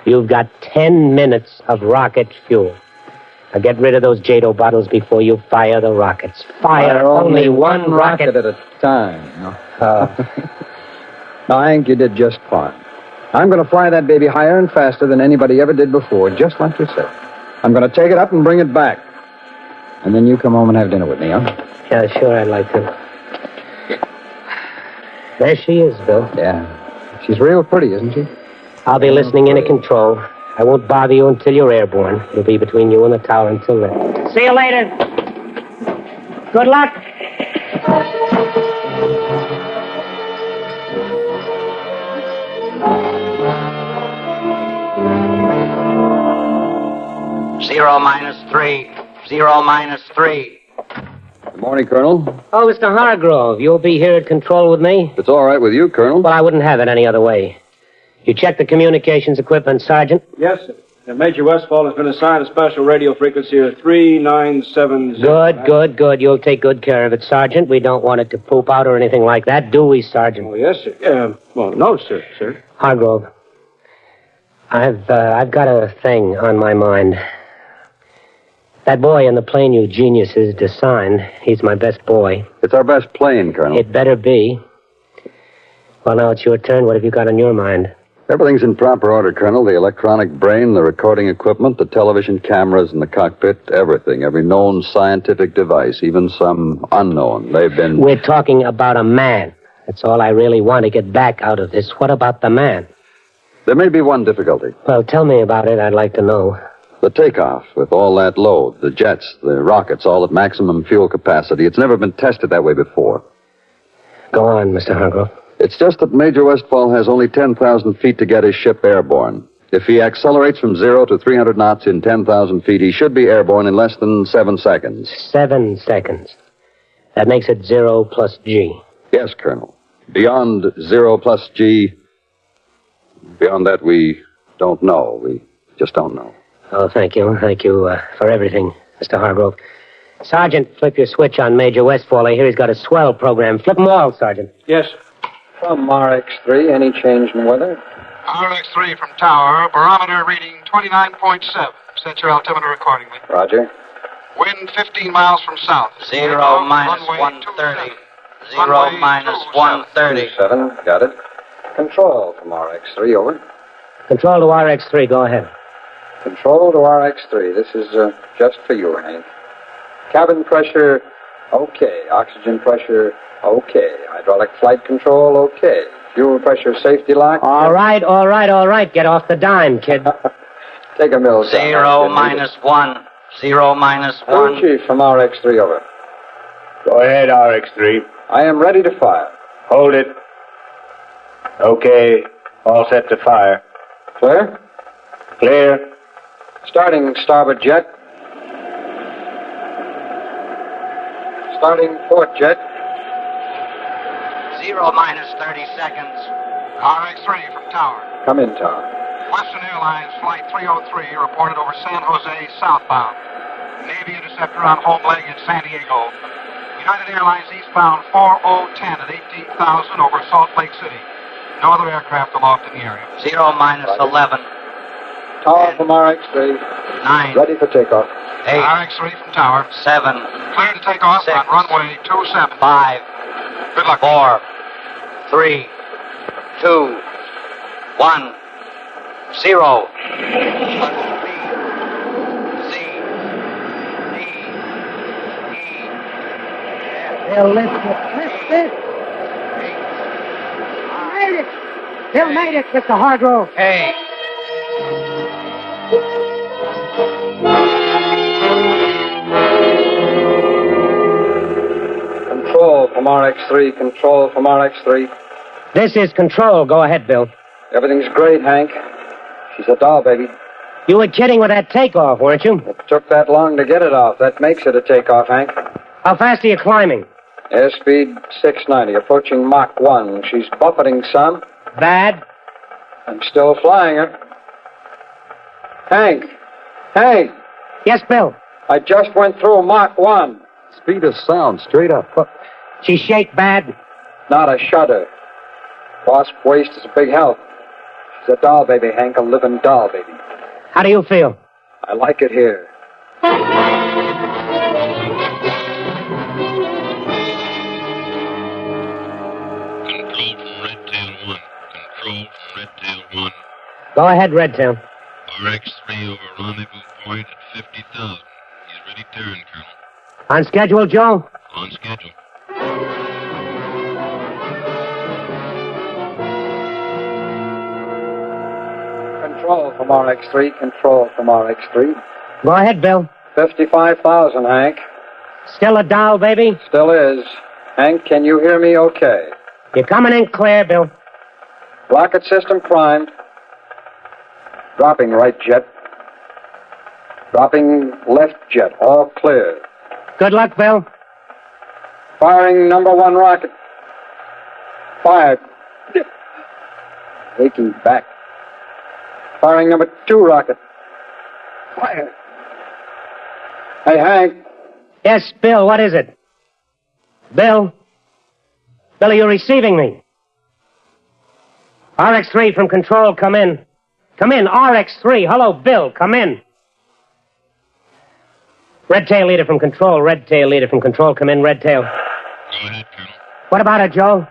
N: You've got 10 minutes of rocket fuel. Now get rid of those JATO bottles before you fire the rockets. Fire only one rocket
O: at a time. Now, Hank, you did just fine.
P: I'm going to fly that baby higher and faster than anybody ever did before, just like you said. I'm going to take it up and bring it back. And then you come home and have dinner with me, huh?
N: Yeah, sure, I'd like to. There she is, Bill.
P: Yeah. She's real pretty, isn't she?
N: I'll be listening in at control. I won't bother you until you're airborne. It'll be between you and the tower until then. See you later. Good luck.
M: 0 minus 3. 0 minus 3.
P: Good morning, Colonel.
N: Oh, Mr. Hargrove, you'll be here at control with me?
P: If it's all right with you, Colonel.
N: Well, I wouldn't have it any other way. You checked the communications equipment, Sergeant?
O: Yes, sir. And Major Westfall has been assigned a special radio frequency of 3970.
N: Good. You'll take good care of it, Sergeant. We don't want it to poop out or anything like that, do we, Sergeant?
O: Oh, yes, sir. Well, no, sir.
N: Hargrove, I've got a thing on my mind. That boy in the plane you geniuses designed, he's my best boy.
P: It's our best plane, Colonel.
N: It better be. Well, now it's your turn. What have you got on your mind?
P: Everything's in proper order, Colonel. The electronic brain, the recording equipment, the television cameras in the cockpit, everything. Every known scientific device, even some unknown. They've been...
N: We're talking about a man. That's all I really want to get back out of this. What about the man?
P: There may be one difficulty.
N: Well, tell me about it. I'd like to know.
P: The takeoff with all that load, the jets, the rockets, all at maximum fuel capacity. It's never been tested that way before.
N: Go on, Mr. Hargrove.
P: It's just that Major Westfall has only 10,000 feet to get his ship airborne. If he accelerates from 0 to 300 knots in 10,000 feet, he should be airborne in less than 7 seconds.
N: 7 seconds. That makes it 0 plus G.
P: Yes, Colonel. Beyond 0 plus G, beyond that we don't know. We just don't know.
N: Oh, thank you. Thank you for everything, Mr. Hargrove. Sergeant, flip your switch on Major Westfall. I hear he's got a swell program. Flip them all, Sergeant.
O: Yes.
P: From RX-3, any change in weather?
Q: RX-3 from tower, barometer reading 29.7. Set your altimeter accordingly.
P: Roger.
Q: Wind 15 miles from south.
M: 0 minus 130. 0 minus 130.
P: 7, got it. Control from RX-3, over.
N: Control to RX-3, go ahead.
P: Control to RX-3, this is just for you, Hank. Cabin pressure, okay. Oxygen pressure, okay. Hydraulic flight control, okay. Fuel pressure safety lock.
N: All right. Get off the dime, kid.
P: Take a mill.
M: 0 minus 1. 0 minus 1.
P: Chief from RX-3, over.
R: Go ahead, RX-3.
P: I am ready to fire.
R: Hold it. Okay. All set to fire.
P: Clear?
R: Clear.
P: Starting starboard jet. Starting port jet.
M: 0 minus 30 seconds.
Q: RX-3 from tower.
P: Come in, tower.
Q: Western Airlines Flight 303 reported over San Jose southbound. Navy interceptor on home leg in San Diego. United Airlines eastbound 4010 at 18,000 over Salt Lake City. No other aircraft aloft in the area.
M: 0 minus 11.
P: Tower from RX-3.
M: 9.
P: Ready for takeoff.
M: 8.
Q: RX-3 from tower.
M: 7.
Q: Clear to take off
M: 6.
Q: on runway 27.
M: 5.
Q: Good luck.
M: 4. 3. 2. 1. 0.
N: Bill, lift it. Made it. Bill made it, Mr. Hargrove.
M: Hey.
P: Control from RX-3. Control from RX-3.
N: This is control. Go ahead, Bill.
P: Everything's great, Hank. She's a doll, baby.
N: You were kidding with that takeoff, weren't you?
P: It took that long to get it off. That makes it a takeoff, Hank.
N: How fast are you climbing?
P: Airspeed 690, approaching Mach 1. She's buffeting some.
N: Bad?
P: I'm still flying her. Hank! Hank!
N: Yes, Bill?
P: I just went through Mach 1. Speed of sound, straight up.
N: She shake bad?
P: Not a shudder. Wasp waist is a big help. She's a doll baby, Hank, a living doll baby.
N: How do you feel?
P: I like it here.
S: Control from Red Tail 1. Control from Red Tail 1.
N: Go ahead, Redtail.
S: RX-3 over rendezvous point at 50,000. He's ready to turn, Colonel.
N: On schedule, Joe?
S: On schedule.
P: Control from RX-3, control from RX-3.
N: Go ahead, Bill.
P: 55,000, Hank.
N: Still a dial, baby?
P: Still is. Hank, can you hear me okay?
N: You're coming in clear, Bill.
P: Rocket system primed. Dropping right jet. Dropping left jet. All clear.
N: Good luck, Bill.
P: Firing number 1 rocket. Fired. Taking back. Firing number 2 rocket. Fired. Hey, Hank.
N: Yes, Bill, what is it? Bill? Bill, are you receiving me? RX-3 from control, come in. Come in, RX-3. Hello, Bill, come in. Redtail leader from control, Redtail leader from control, come in, Redtail.
S: Go ahead, Colonel.
N: What about it, Joe?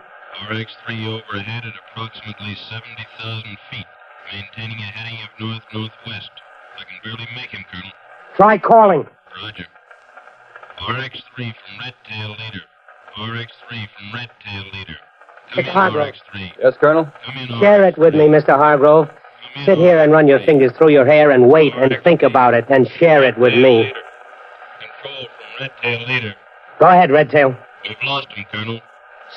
S: RX-3 overhead at approximately 70,000 feet, maintaining a heading of north-northwest. I can barely make him, Colonel.
N: Try calling.
S: Roger. RX-3 from Redtail leader. RX-3 from Redtail leader. Come
N: Mr.
S: in,
N: Hargrove.
S: RX-3.
P: Yes, Colonel?
S: Come in,
N: Share it with me, Mr. Hargrove. Sit here and run your fingers through your hair and wait and think about it and share it with me.
S: Control from Redtail leader.
N: Go ahead, Redtail.
S: We've lost him, Colonel.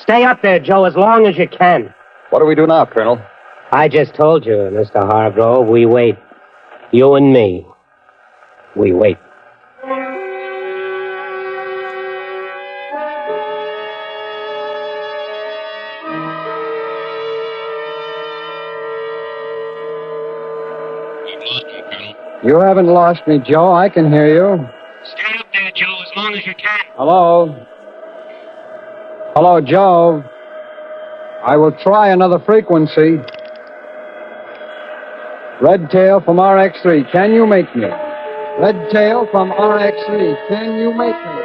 N: Stay up there, Joe, as long as you can.
P: What do we do now, Colonel?
N: I just told you, Mr. Hargrove, we wait. You and me. We wait.
P: You haven't lost me, Joe. I can hear you.
N: Stay up there, Joe, as long as you can.
P: Hello? Hello, Joe. I will try another frequency. Redtail from RX-3. Can you make me? Redtail from RX-3. Can you make me?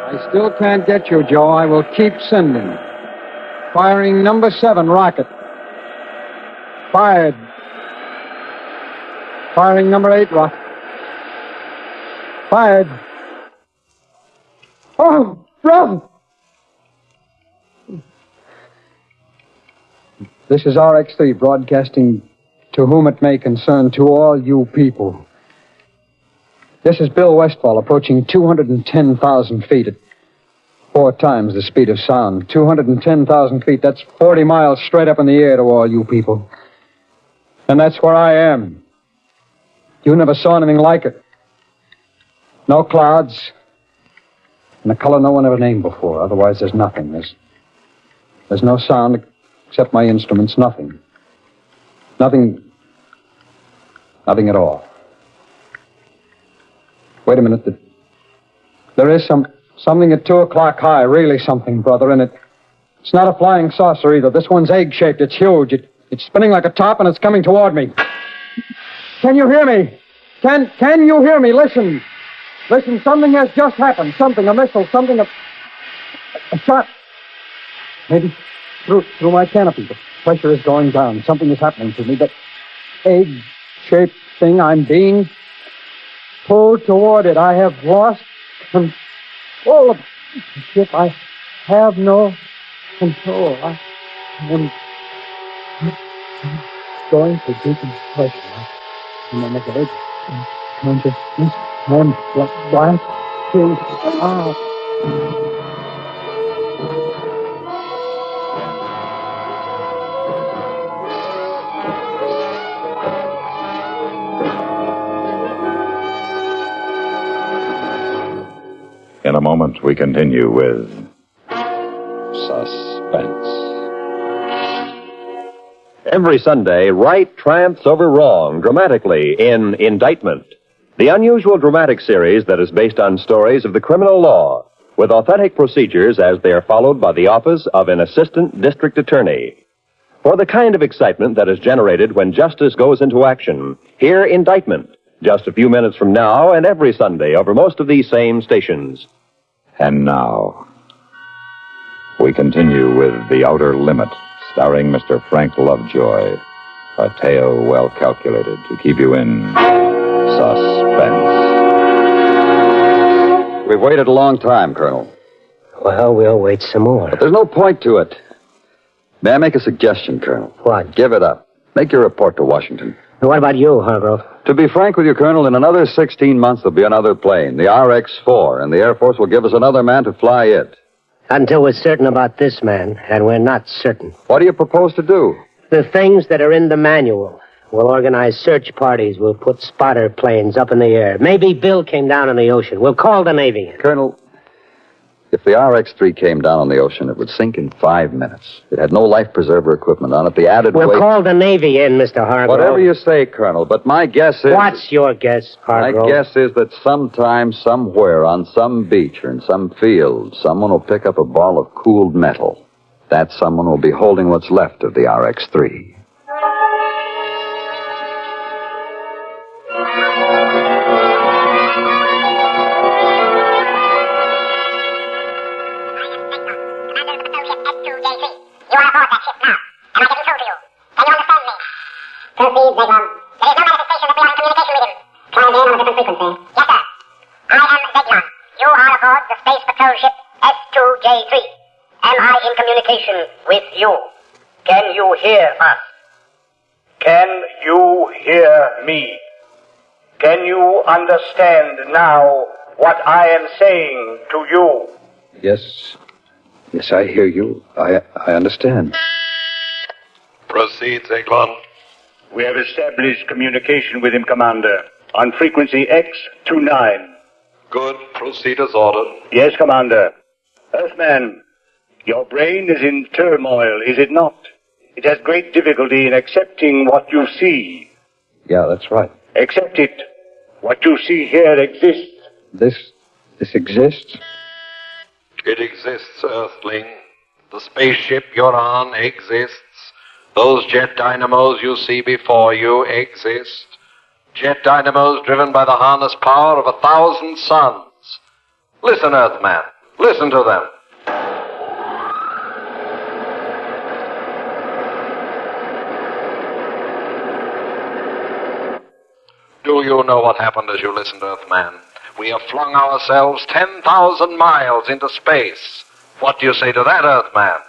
P: I still can't get you, Joe. I will keep sending. Firing number 7 rocket. Fired. Firing number 8 rocket. Fired. Oh, brother! This is RX-3 broadcasting to whom it may concern, to all you people. This is Bill Westfall approaching 210,000 feet at 4 times the speed of sound. 210,000 feet, that's 40 miles straight up in the air to all you people. And that's where I am. You never saw anything like it. No clouds, and a color no one ever named before. Otherwise, there's nothing. There's no sound except my instruments, nothing. Nothing at all. Wait a minute. There is something at 2 o'clock high, really something, brother, and it's not a flying saucer either. This one's egg-shaped. It's huge. It's spinning like a top, and it's coming toward me. Can you hear me? Can you hear me? Listen. Listen, something has just happened. Something, a missile, something, a shot. Maybe through my canopy. The pressure is going down. Something is happening to me. That egg-shaped thing, I'm being pulled toward it. I have lost control of the ship. I have no control. I am going to decompression. I'm on the edge. Consciousness and black things.
T: In a moment, we continue with
L: Suspense.
U: Every Sunday, right triumphs over wrong dramatically in Indictment, the unusual dramatic series that is based on stories of the criminal law, with authentic procedures as they are followed by the office of an assistant district attorney. For the kind of excitement that is generated when justice goes into action, hear Indictment, just a few minutes from now and every Sunday over most of these same stations.
T: And now, we continue with The Outer Limit, starring Mr. Frank Lovejoy. A tale well calculated to keep you in suspense.
P: We've waited a long time, Colonel.
N: Well, we'll wait some more.
P: But there's no point to it. May I make a suggestion, Colonel?
N: What?
P: Give it up. Make your report to Washington.
N: What about you, Hargrove?
P: To be frank with you, Colonel, in another 16 months there'll be another plane, the RX-4, and the Air Force will give us another man to fly it.
N: Until we're certain about this man, and we're not certain.
P: What do you propose to do?
N: The things that are in the manual. We'll organize search parties. We'll put spotter planes up in the air. Maybe Bill came down in the ocean. We'll call the Navy in.
P: Colonel, if the RX-3 came down on the ocean, it would sink in 5 minutes. It had no life preserver equipment on it. The added weight...
N: We'll call the Navy in, Mr. Hargrove.
P: Whatever you say, Colonel, but my guess is...
N: What's your guess, Hargrove?
P: My guess is that sometime, somewhere, on some beach or in some field, someone will pick up a ball of cooled metal. That someone will be holding what's left of the RX-3.
H: Proceed, Zeglon. There is no manifestation that we are in communication with him. Try again on a different frequency. Yes, sir. I am Zeglon. You are aboard the Space Patrol ship S2J3. Am I in communication with you? Can you hear us?
R: Can you hear me? Can you understand now what I am saying to you?
L: Yes. Yes, I hear you. I understand.
R: Proceed, Zeglon. We have established communication with him, Commander, on frequency X29.
Q: Good. Proceed as ordered.
R: Yes, Commander. Earthman, your brain is in turmoil, is it not? It has great difficulty in accepting what you see.
L: Yeah, that's right.
R: Accept it. What you see here exists.
L: This exists?
Q: It exists, Earthling. The spaceship you're on exists. Those jet dynamos you see before you exist. Jet dynamos driven by the harness power of 1,000 suns. Listen, Earthman. Listen to them. Do you know what happened as you listened, Earthman? We have flung ourselves 10,000 miles into space. What do you say to that, Earthman?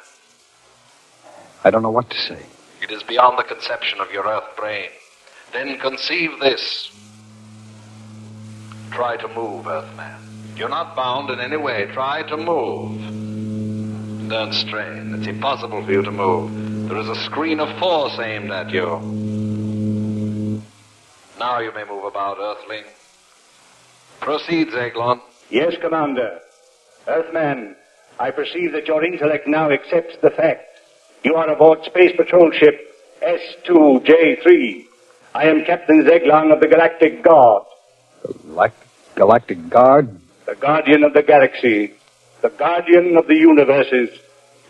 L: I don't know what to say.
Q: It is beyond the conception of your Earth brain. Then conceive this. Try to move, Earthman. You're not bound in any way. Try to move. Don't strain. It's impossible for you to move. There is a screen of force aimed at you. Now you may move about, Earthling. Proceed, Zeglon.
R: Yes, Commander. Earthman, I perceive that your intellect now accepts the fact. You are aboard Space Patrol ship S2J3. I am Captain Zeglon of the Galactic Guard.
L: Galactic Guard?
R: The guardian of the galaxy. The guardian of the universes.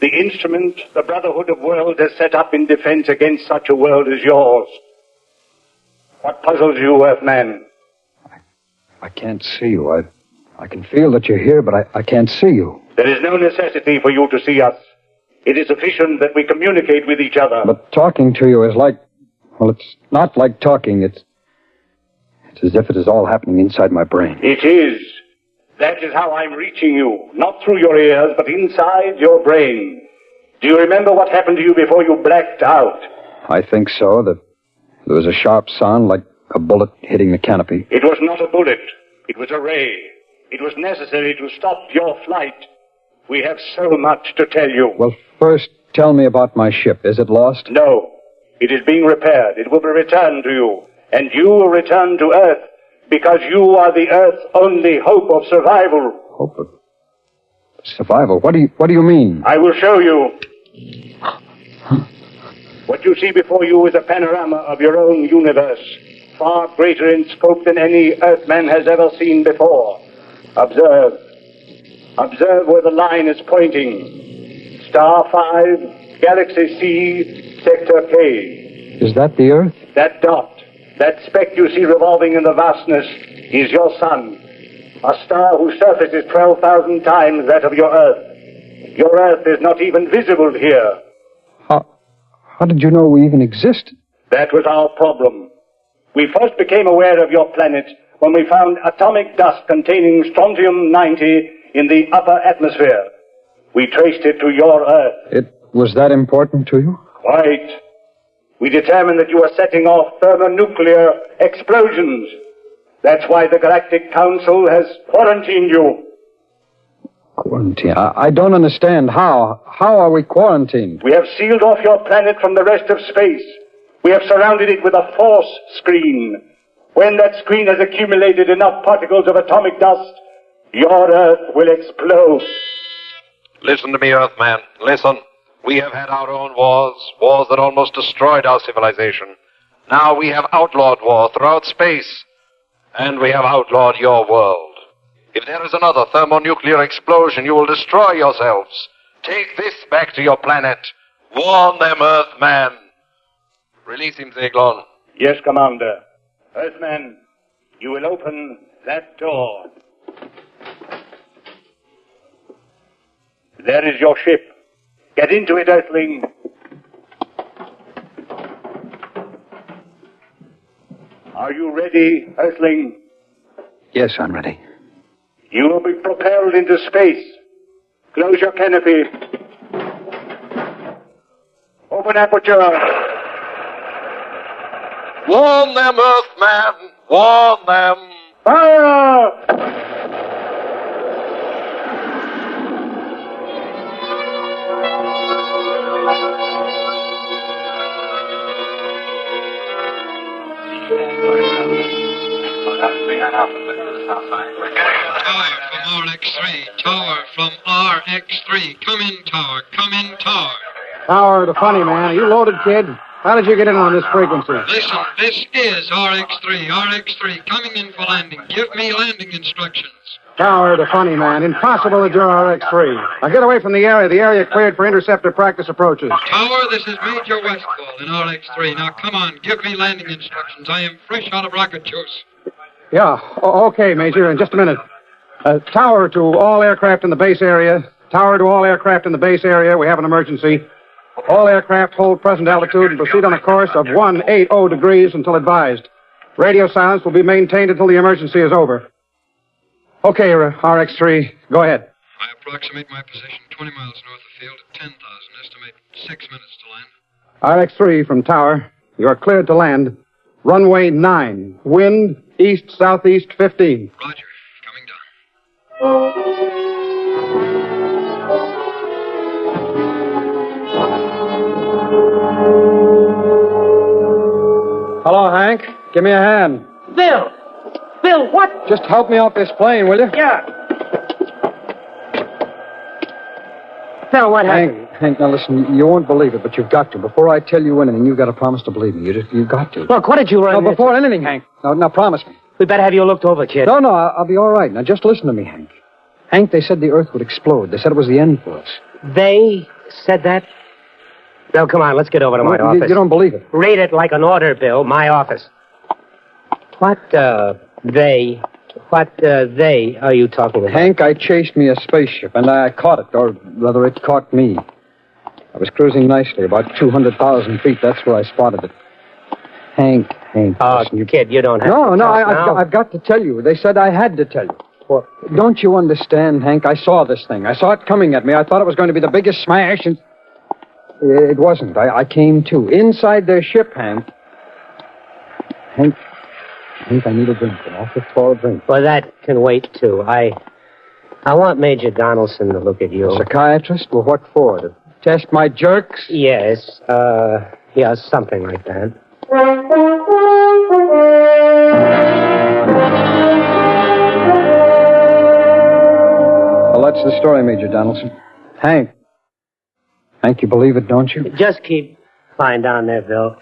R: The instrument the Brotherhood of Worlds has set up in defense against such a world as yours. What puzzles you, Earthman?
L: I can't see you. I can feel that you're here, but I can't see you.
R: There is no necessity for you to see us. It is sufficient that we communicate with each other.
L: But talking to you is like... Well, it's not like talking. It's as if it is all happening inside my brain.
R: It is. That is how I'm reaching you. Not through your ears, but inside your brain. Do you remember what happened to you before you blacked out?
L: I think so. That there was a sharp sound like a bullet hitting the canopy.
R: It was not a bullet. It was a ray. It was necessary to stop your flight. We have so much to tell you.
L: Well, first, tell me about my ship. Is it lost?
R: No. It is being repaired. It will be returned to you. And you will return to Earth because you are the Earth's only hope of survival.
L: Hope of survival? What do you mean?
R: I will show you. What you see before you is a panorama of your own universe, far greater in scope than any Earthman has ever seen before. Observe. Observe where the line is pointing. Star 5, Galaxy C, Sector K.
L: Is that the Earth?
R: That dot, that speck you see revolving in the vastness, is your sun. A star whose surface is 12,000 times that of your Earth. Your Earth is not even visible here.
P: How did you know we even existed?
R: That was our problem. We first became aware of your planet when we found atomic dust containing strontium-90 in the upper atmosphere. We traced it to your Earth.
P: It was that important to you?
R: Quite. We determined that you were setting off thermonuclear explosions. That's why the Galactic Council has quarantined you.
P: Quarantine? I don't understand. How? How are we quarantined?
R: We have sealed off your planet from the rest of space. We have surrounded it with a force screen. When that screen has accumulated enough particles of atomic dust, your Earth will explode.
Q: Listen to me, Earthman. Listen. We have had our own wars, wars that almost destroyed our civilization. Now we have outlawed war throughout space, and we have outlawed your world. If there is another thermonuclear explosion, you will destroy yourselves. Take this back to your planet. Warn them, Earthman. Release him, Zeglon.
R: Yes, Commander. Earthman, you will open that door. There is your ship. Get into it, Earthling. Are you ready, Earthling?
P: Yes, I'm ready.
R: You will be propelled into space. Close your canopy. Open aperture.
Q: Warn them, Earthman. Warn them.
R: Fire!
F: Tower from RX3. Come in, Tower. Come in, Tower.
O: Tower, the funny man. Are you loaded, kid? How did you get in on this frequency?
F: Listen, this is RX3. RX3 coming in for landing. Give me landing instructions.
O: Tower, the funny man. Impossible that you're RX3. Now get away from the area. The area cleared for interceptor practice approaches.
F: Tower, this is Major Westfall in RX3. Now come on, give me landing instructions. I am fresh out of rocket juice.
O: Yeah, okay, Major. In just a minute. Tower to all aircraft in the base area. Tower to all aircraft in the base area. We have an emergency. All aircraft hold present altitude and proceed on a course of 180 degrees until advised. Radio silence will be maintained until the emergency is over. Okay, RX-3, go ahead.
F: I approximate my position 20 miles north of field at 10,000. Estimate 6 minutes to land.
O: RX-3 from Tower. You are cleared to land. Runway 9. Wind east-southeast 15.
F: Roger. Coming down.
O: Hello, Hank. Give me a hand.
N: Bill! Bill, what?
O: Just help me off this plane, will you?
N: Yeah. Bill, what happened?
P: Hank, now listen, you won't believe it, but you've got to. Before I tell you anything, you've got to promise to believe me. You've got to.
N: Look, what did you run
P: No, before anything, Hank. Now promise me.
N: We better have you looked over, kid.
P: No, I'll be all right. Now, just listen to me, Hank. Hank, they said the Earth would explode. They said it was the end for us.
N: They said that? Bill, come on, let's get over to my office.
P: You don't believe it.
N: Read it like an order, Bill. My office. What they are you talking about?
P: Hank, I chased me a spaceship, and I caught it, or rather, it caught me. I was cruising nicely, about 200,000 feet. That's where I spotted it. Hank.
N: Oh,
P: listen,
N: kid, you don't have
P: No,
N: to talk now.
P: I've got to tell you. They said I had to tell you. Well, don't you understand, Hank? I saw this thing. I saw it coming at me. I thought it was going to be the biggest smash, and it wasn't. I came to. Inside their ship, Hank. Hank, I need a drink. An awful tall drink.
N: Well, that can wait, too. I want Major Donaldson to look at you.
P: A psychiatrist? Well, what for? To test my jerks?
N: Yes, something like that.
P: Well, that's the story, Major Donaldson. Hank, you believe it, don't you?
N: Just keep flying down there, Bill.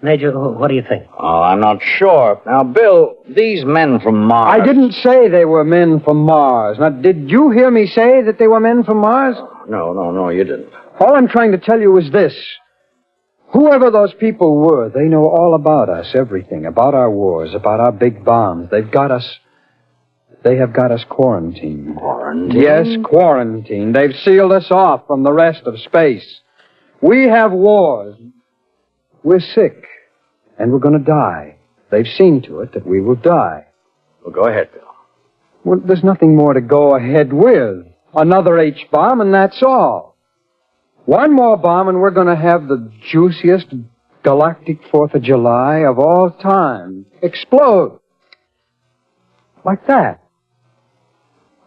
N: Major, what do you think?
E: Oh, I'm not sure. Now, Bill, these men from Mars...
P: I didn't say they were men from Mars. Now, did you hear me say that they were men from Mars?
E: No, you didn't.
P: All I'm trying to tell you is this. Whoever those people were, they know all about us, everything, about our wars, about our big bombs. They've got us They have got us quarantined.
J: Quarantined?
P: Yes, quarantined. They've sealed us off from the rest of space. We have wars. We're sick, and we're going to die. They've seen to it that we will die.
E: Well, go ahead, Bill.
P: Well, there's nothing more to go ahead with. Another H-bomb, and that's all. One more bomb, and we're going to have the juiciest galactic 4th of July of all time. Explode. Like that.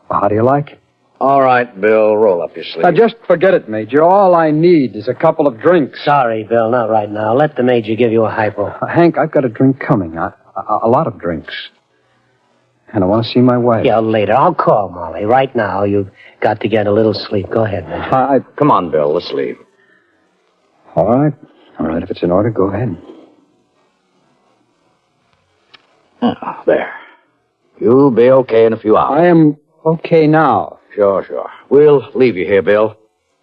P: Well, how do you like it?
E: All right, Bill, roll up your sleeve.
P: Now, just forget it, Major. All I need is a couple of drinks.
N: Sorry, Bill, not right now. Let the Major give you a hypo.
P: Hank, I've got a drink coming. A lot of drinks. And I want to see my wife.
N: Yeah, later. I'll call Molly. Right now, you've got to get a little sleep. Go ahead, Major.
E: Come on, Bill, let's leave.
P: All right. All right, if it's in order, go ahead.
E: Oh, there. You'll be okay in a few hours.
P: I am okay now.
E: Sure. We'll leave you here, Bill.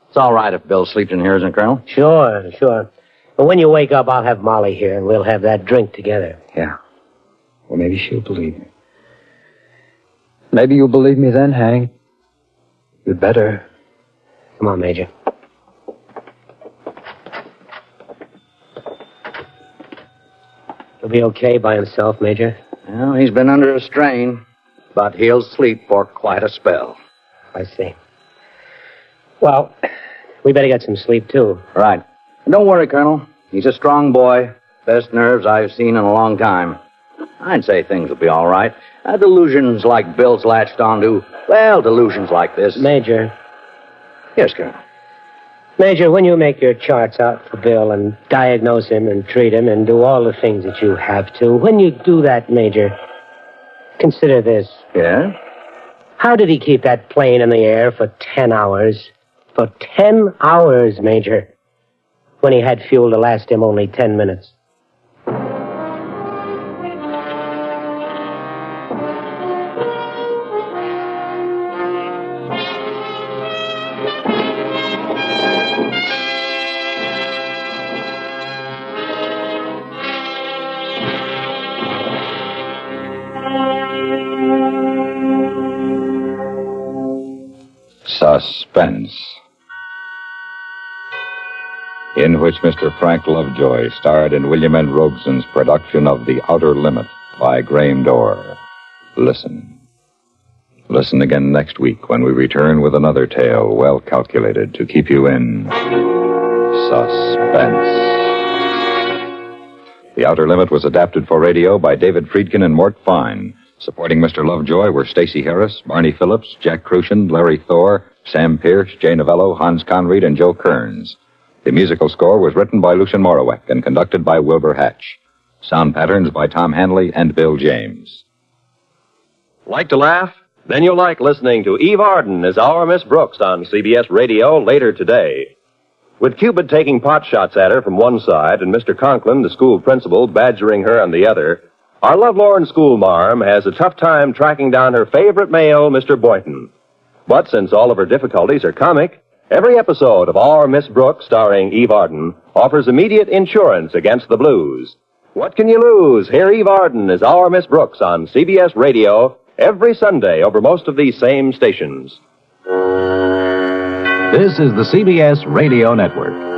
E: It's all right if Bill sleeps in here, isn't it, Colonel?
N: Sure. But when you wake up, I'll have Molly here, and we'll have that drink together.
P: Yeah. Well, maybe she'll believe me. Maybe you'll believe me then, Hank. You'd better.
N: Come on, Major. He'll be okay by himself, Major.
E: Well, he's been under a strain, but he'll sleep for quite a spell.
N: I see. Well, we better get some sleep, too.
E: Right. And don't worry, Colonel. He's a strong boy. Best nerves I've seen in a long time. I'd say things will be all right. Delusions like Bill's latched onto, well, delusions like this.
N: Major.
E: Yes, Colonel.
N: Major, when you make your charts out for Bill and diagnose him and treat him and do all the things that you have to, when you do that, Major, consider this.
E: Yeah?
N: How did he keep that plane in the air for 10 hours? For 10 hours, Major, when he had fuel to last him only 10 minutes.
U: Suspense, in which Mr. Frank Lovejoy starred in William N. Robeson's production of The Outer Limit by Graham Dorr. Listen. Listen again next week when we return with another tale well calculated to keep you in suspense. The Outer Limit was adapted for radio by David Friedkin and Mort Fine. Supporting Mr. Lovejoy were Stacey Harris, Barney Phillips, Jack Crucian, Larry Thor, Sam Pierce, Jay Novello, Hans Conried, and Joe Kearns. The musical score was written by Lucien Morawek and conducted by Wilbur Hatch. Sound patterns by Tom Hanley and Bill James. Like to laugh? Then you'll like listening to Eve Arden as Our Miss Brooks on CBS Radio later today. With Cupid taking pot shots at her from one side and Mr. Conklin, the school principal, badgering her on the other, our lovelorn schoolmarm has a tough time tracking down her favorite male, Mr. Boynton. But since all of her difficulties are comic, every episode of Our Miss Brooks, starring Eve Arden, offers immediate insurance against the blues. What can you lose? Hear Eve Arden as Our Miss Brooks on CBS Radio every Sunday over most of these same stations.
G: This is the CBS Radio Network.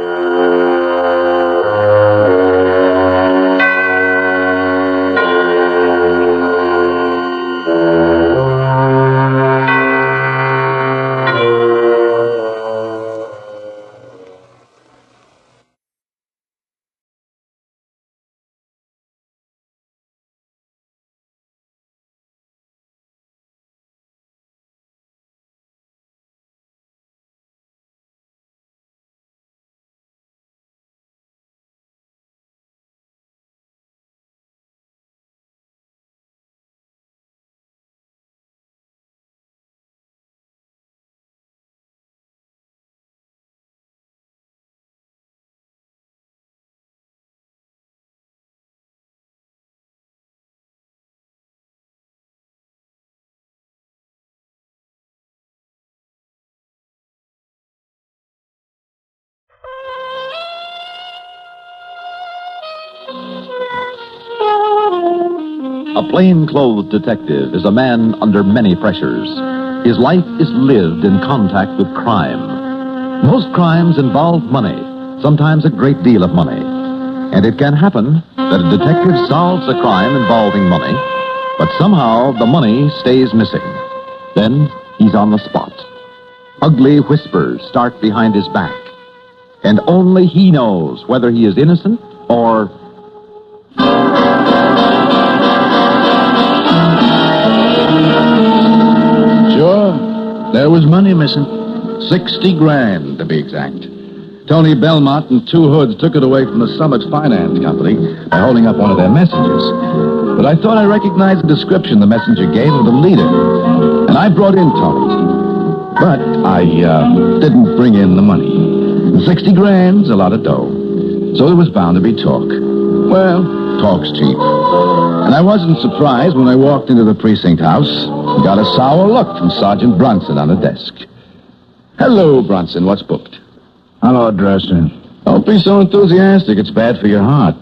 G: A plainclothes detective is a man under many pressures. His life is lived in contact with crime. Most crimes involve money, sometimes a great deal of money. And it can happen that a detective solves a crime involving money, but somehow the money stays missing. Then he's on the spot. Ugly whispers start behind his back, and only he knows whether he is innocent or...
I: Sure, there was money missing. 60 grand, to be exact. Tony Belmont and two hoods took it away from the Summit Finance Company by holding up one of their messengers. But I thought I recognized the description the messenger gave of the leader, and I brought in Tony. But I didn't bring in the money. 60 grand's a lot of dough, so there was bound to be talk. Well, talk's cheap. And I wasn't surprised when I walked into the precinct house and got a sour look from Sergeant Bronson on the desk. Hello, Bronson. What's booked? Hello, Dresser. Don't be so enthusiastic. It's bad for your heart.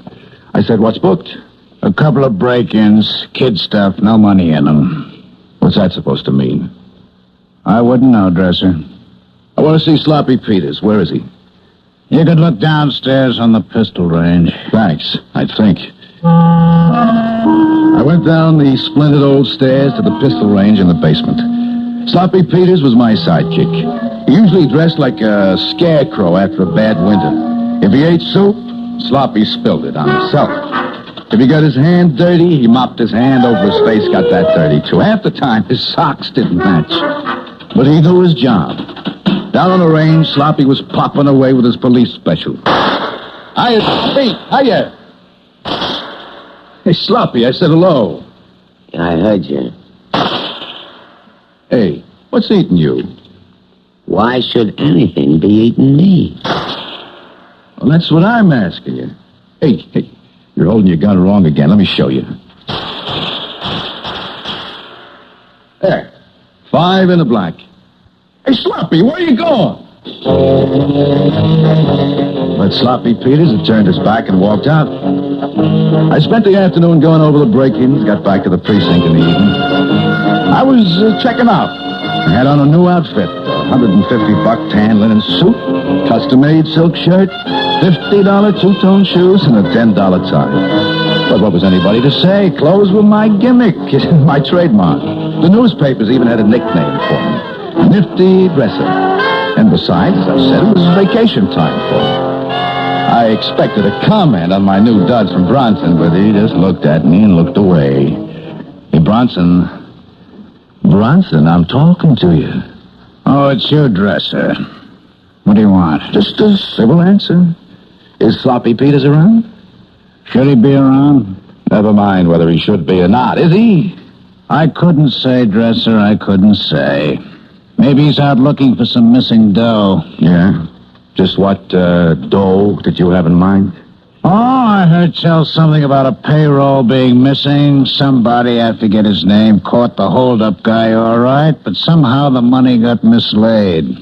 I: I said, what's booked? A couple of break-ins, kid stuff, no money in them. What's that supposed to mean? I wouldn't know, Dresser. I want to see Sloppy Peters. Where is he? You could look downstairs on the pistol range. Thanks, I think. I went down the splendid old stairs to the pistol range in the basement. Sloppy Peters was my sidekick. He usually dressed like a scarecrow after a bad winter. If he ate soup, Sloppy spilled it on himself. If he got his hand dirty, he mopped his hand over his face, got that dirty, too. Half the time, his socks didn't match. But he knew his job. Down on the range, Sloppy was popping away with his police special. Hiya, Sloppy. Hiya. Hey, Sloppy, I said hello.
V: I heard you.
I: Hey, what's eating you?
V: Why should anything be eating me?
I: Well, that's what I'm asking you. Hey, you're holding your gun wrong again. Let me show you. There. 5 in the black. Hey, Sloppy, where are you going? But Sloppy Peters had turned his back and walked out. I spent the afternoon going over the break-ins, got back to the precinct in the evening. I was checking out. I had on a new outfit, $150 tan linen suit, custom-made silk shirt, $50 two-tone shoes, and a $10 tie. But what was anybody to say? Clothes were my gimmick, my trademark. The newspapers even had a nickname for me, Nifty Dresser. And besides, as I said, it was vacation time for me. I expected a comment on my new duds from Bronson, but he just looked at me and looked away. Hey, Bronson, I'm talking to you. Oh, it's you, Dresser. What do you want? Just a civil answer. Is Sloppy Peters around? Should he be around? Never mind whether he should be or not. Is he? I couldn't say, Dresser. I couldn't say. Maybe he's out looking for some missing dough. Yeah? Just what dough did you have in mind? Oh, I heard tell something about a payroll being missing. Somebody, I forget his name, caught the hold-up guy all right, but somehow the money got mislaid.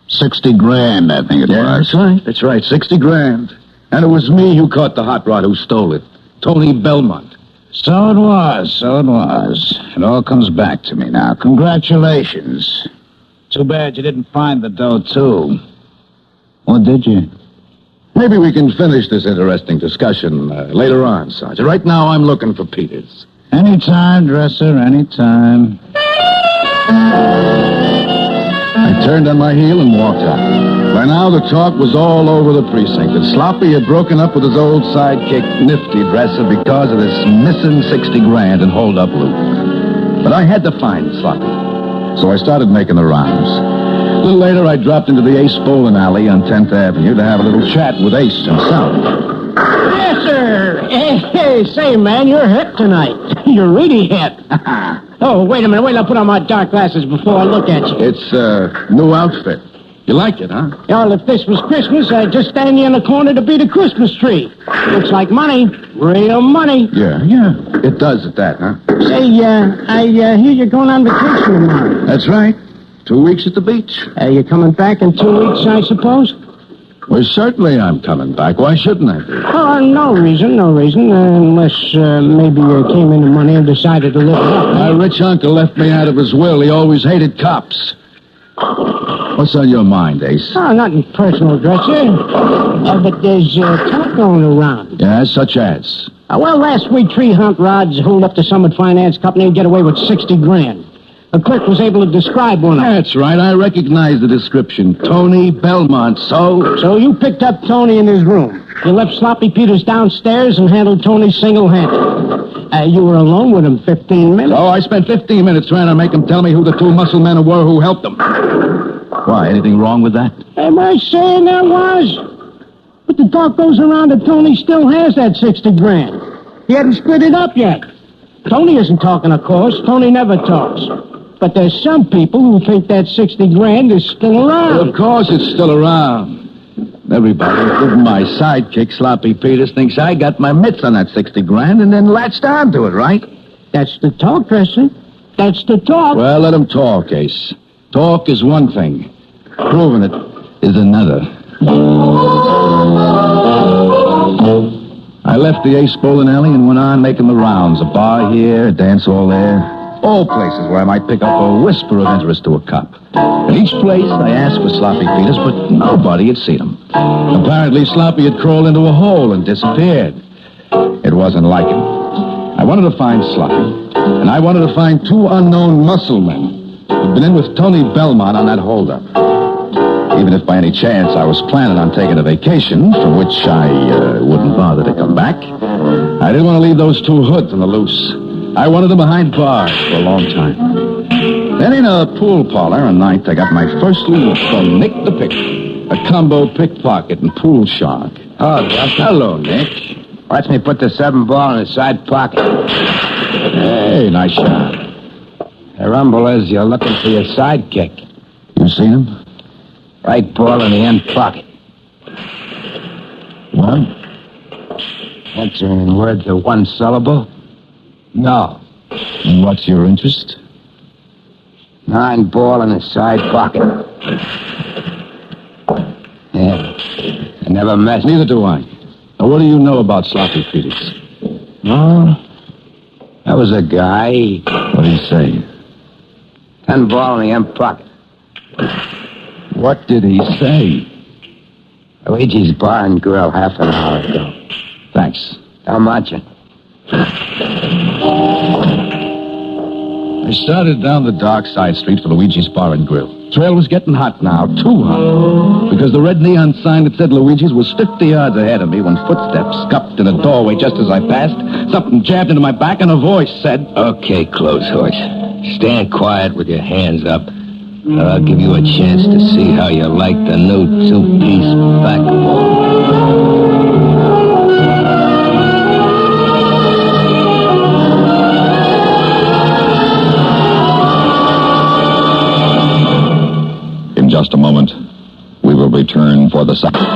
I: 60 grand, I think it was. That's right, 60 grand. And it was me who caught the hot rod who stole it. Tony Belmont. So it was. It all comes back to me now. Congratulations. Too bad you didn't find the dough, too. Or did you? Maybe we can finish this interesting discussion later on, Sergeant. Right now, I'm looking for Peters. Anytime, Dresser, anytime. I turned on my heel and walked out. By now, the talk was all over the precinct that Sloppy had broken up with his old sidekick, Nifty Dresser, because of this missing 60 grand in hold-up loot. But I had to find Sloppy, so I started making the rounds. A little later, I dropped into the Ace Bowling Alley on 10th Avenue to have a little chat with Ace himself.
N: Yes, sir. Hey, say, man, you're hip tonight. You're really hip. Oh, wait a minute. Wait, I'll put on my dark glasses before I look at you.
I: It's a new outfit. You like it, huh?
N: Well, if this was Christmas, I'd just stand you in the corner to beat a Christmas tree. Looks like money. Real money.
I: Yeah. It does at that, huh?
N: Say, I hear you're going on vacation tomorrow.
I: That's right. 2 weeks at the beach.
N: You're coming back in 2 weeks, I suppose?
I: Well, certainly I'm coming back. Why shouldn't I be?
B: Oh, no reason. Unless maybe you came into money and decided to live it up.
I: My rich uncle left me out of his will. He always hated cops. What's on your mind, Ace?
B: Oh, nothing personal, Dresser. But there's talk going around.
I: Yeah, such as?
B: Well, last week, 3 hunt rods holed up the Summit Finance Company and get away with 60 grand. The clerk was able to describe one of them.
I: That's right. I recognize the description. Tony Belmont.
B: So you picked up Tony in his room. You left Sloppy Peters downstairs and handled Tony single-handed. You were alone with him 15 minutes.
I: Oh, I spent 15 minutes trying to make him tell me who the 2 muscle men were who helped him. Why, anything wrong with that?
B: Am I saying there was? But the talk goes around that Tony still has that 60 grand. He hadn't split it up yet. Tony isn't talking, of course. Tony never talks. But there's some people who think that 60 grand is still around.
I: Well, of course it's still around. Everybody, including my sidekick, Sloppy Peters, thinks I got my mitts on that 60 grand and then latched onto it, right?
B: That's the talk, Dresser. That's the talk.
I: Well, let him talk, Ace. Talk is one thing. Proving it is another. I left the Ace bowling alley and went on making the rounds. A bar here, a dance hall there. All places where I might pick up a whisper of interest to a cop. At each place, I asked for Sloppy Peters, but nobody had seen him. Apparently, Sloppy had crawled into a hole and disappeared. It wasn't like him. I wanted to find Sloppy, and I wanted to find 2 unknown muscle men who'd been in with Tony Belmont on that holdup. Even if by any chance I was planning on taking a vacation, from which I wouldn't bother to come back, I didn't want to leave those 2 hoods on the loose. I wanted them behind bars for a long time. Then in a pool parlor one night, I got my first look from Nick the Picker, a combo pickpocket and pool shark.
C: Oh, Dustin.
I: Hello, Nick.
C: Watch me put the 7-ball in the side pocket.
I: Hey, nice shot.
C: The rumble is you're looking for your sidekick.
I: You seen him?
C: Right ball in the end pocket.
I: What?
C: Answering words of 1 syllable? No.
I: And what's your interest?
C: 9 ball in the side pocket. Yeah. I never messed.
I: Neither do I. Now, what do you know about Sloppy Peters?
C: Oh, that was a guy.
I: What did he say?
C: 10 ball in the end pocket.
I: What did he say?
C: Luigi's Bar and Grill half an hour ago.
I: Thanks.
C: How much?
I: I started down the dark side street for Luigi's Bar and Grill. Trail was getting hot now, too hot. Because the red neon sign that said Luigi's was 50 yards ahead of me when footsteps scuffed in a doorway just as I passed. Something jabbed into my back and a voice said,
C: Okay, close horse. Stand quiet with your hands up. Or I'll give you a chance to see how you like the new 2-piece backbone.
U: In just a moment, we will return for the second.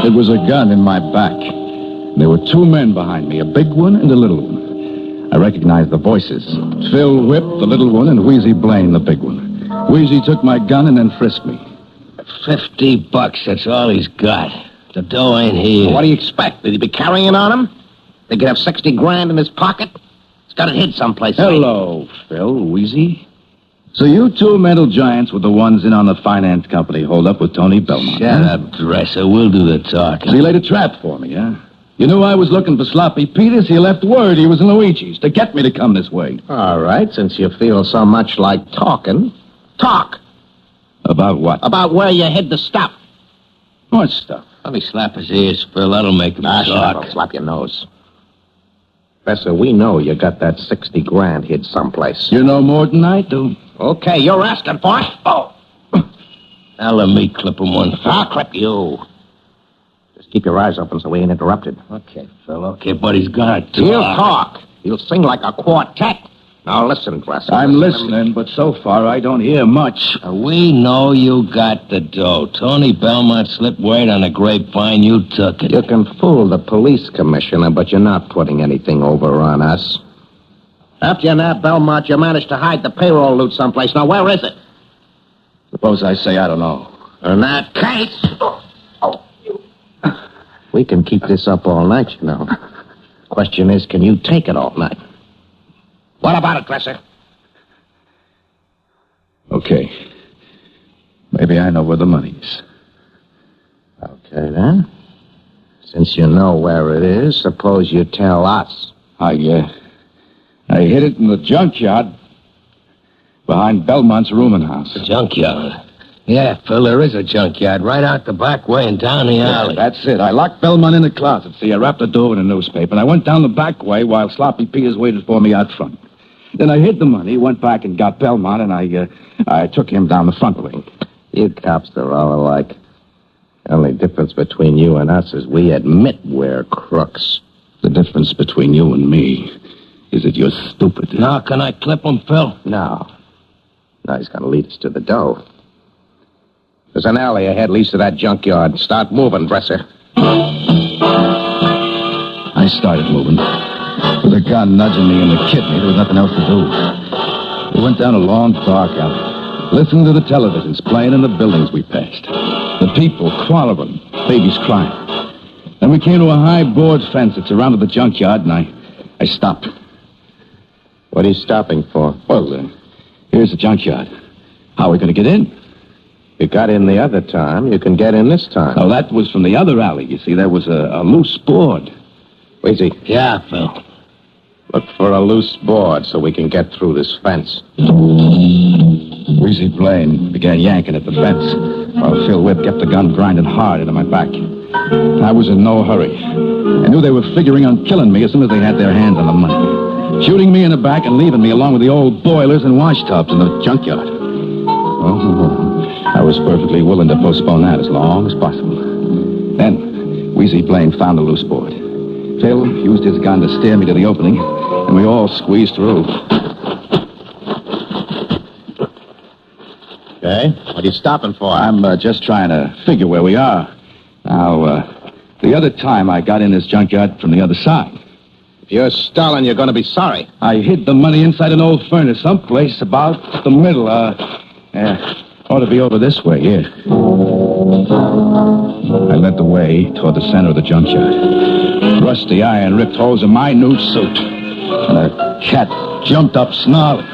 I: It was a gun in my back. There were 2 men behind me, a big one and a little one. I recognized the voices. Phil Whip, the little one, and Wheezy Blaine, the big one. Wheezy took my gun and then frisked me.
C: $50, that's all he's got. The dough ain't here.
B: Well, what do you expect? Did he be carrying it on him? They could have 60 grand in his pocket? He's got it hid someplace.
I: Hello, Phil, Wheezy. So you 2 mental giants were the ones in on the finance company hold up with Tony Belmont.
C: Shut up, Dresser. We'll do the talking.
I: So you laid a trap for me, huh? You knew I was looking for Sloppy Peters. You left word he was in Luigi's to get me to come this way.
B: All right, since you feel so much like talking, talk.
I: About what?
B: About where you hid the stuff.
I: What stuff?
C: Let me slap his ears, Phil. That'll make him
B: Shut up.
C: talk.
B: I'll slap your nose. Professor, we know you got that 60 grand hid someplace.
I: You know more than I do.
B: Okay, you're asking for it. Oh.
C: Now let me clip him one.
B: I'll clip you. Just keep your eyes open so we ain't interrupted.
C: Okay, Phil. Okay, but he's gonna talk.
B: He'll talk. He'll sing like a quartet. Now listen, Dresser.
I: I'm listening, but so far I don't hear much.
C: We know you got the dough. Tony Belmont slipped word on the grapevine. You took it.
B: You can fool the police commissioner, but you're not putting anything over on us. After you nabbed Belmont, you managed to hide the payroll loot someplace. Now, where is it?
I: Suppose I say I don't know.
B: In that case... We can keep this up all night, you know. Question is, can you take it all night? What about it, Dresser?
I: Okay. Maybe I know where the money is.
B: Okay, then. Since you know where it is, suppose you tell us.
I: I hid it in the junkyard behind Belmont's rooming house.
B: The junkyard? Yeah, Phil, there is a junkyard right out the back way and down the alley.
I: That's it. I locked Belmont in the closet. See, I wrapped the door with a newspaper, and I went down the back way while Sloppy Peters waited for me out front. Then I hid the money, went back and got Belmont, and I took him down the front way.
B: You cops are all alike. The only difference between you and us is we admit we're crooks.
I: The difference between you and me is that you're stupid.
B: Now, can I clip him, Phil? No. Now he's going to lead us to the dough. There's an alley ahead leads to that junkyard. Start moving, Dresser.
I: I started moving. With a gun nudging me in the kidney, there was nothing else to do. We went down a long, dark alley, listening to the televisions playing in the buildings we passed. The people quarreling, babies crying. Then we came to a high board fence that surrounded the junkyard, and I stopped.
B: What are you stopping for?
I: Well, here's the junkyard. How are we going to get in?
B: You got in the other time. You can get in this time.
I: Oh, that was from the other alley. You see, there was a loose board.
B: Wheezy. Yeah, Phil. Look for a loose board so we can get through this fence.
I: Wheezy Blaine began yanking at the fence, while Phil Whip kept the gun grinding hard into my back. I was in no hurry. I knew they were figuring on killing me as soon as they had their hands on the money. Shooting me in the back and leaving me along with the old boilers and wash tubs in the junkyard. Oh, I was perfectly willing to postpone that as long as possible. Then, Wheezy Blaine found a loose board. Phil used his gun to steer me to the opening, and we all squeezed through.
B: Okay, what are you stopping for?
I: I'm just trying to figure where we are. Now, the other time I got in this junkyard from the other side.
B: If you're stalling, you're going to be sorry.
I: I hid the money inside an old furnace, someplace about the middle. Ought to be over this way, here. I led the way toward the center of the junkyard. Rusty iron ripped holes in my new suit. And a cat jumped up snarling.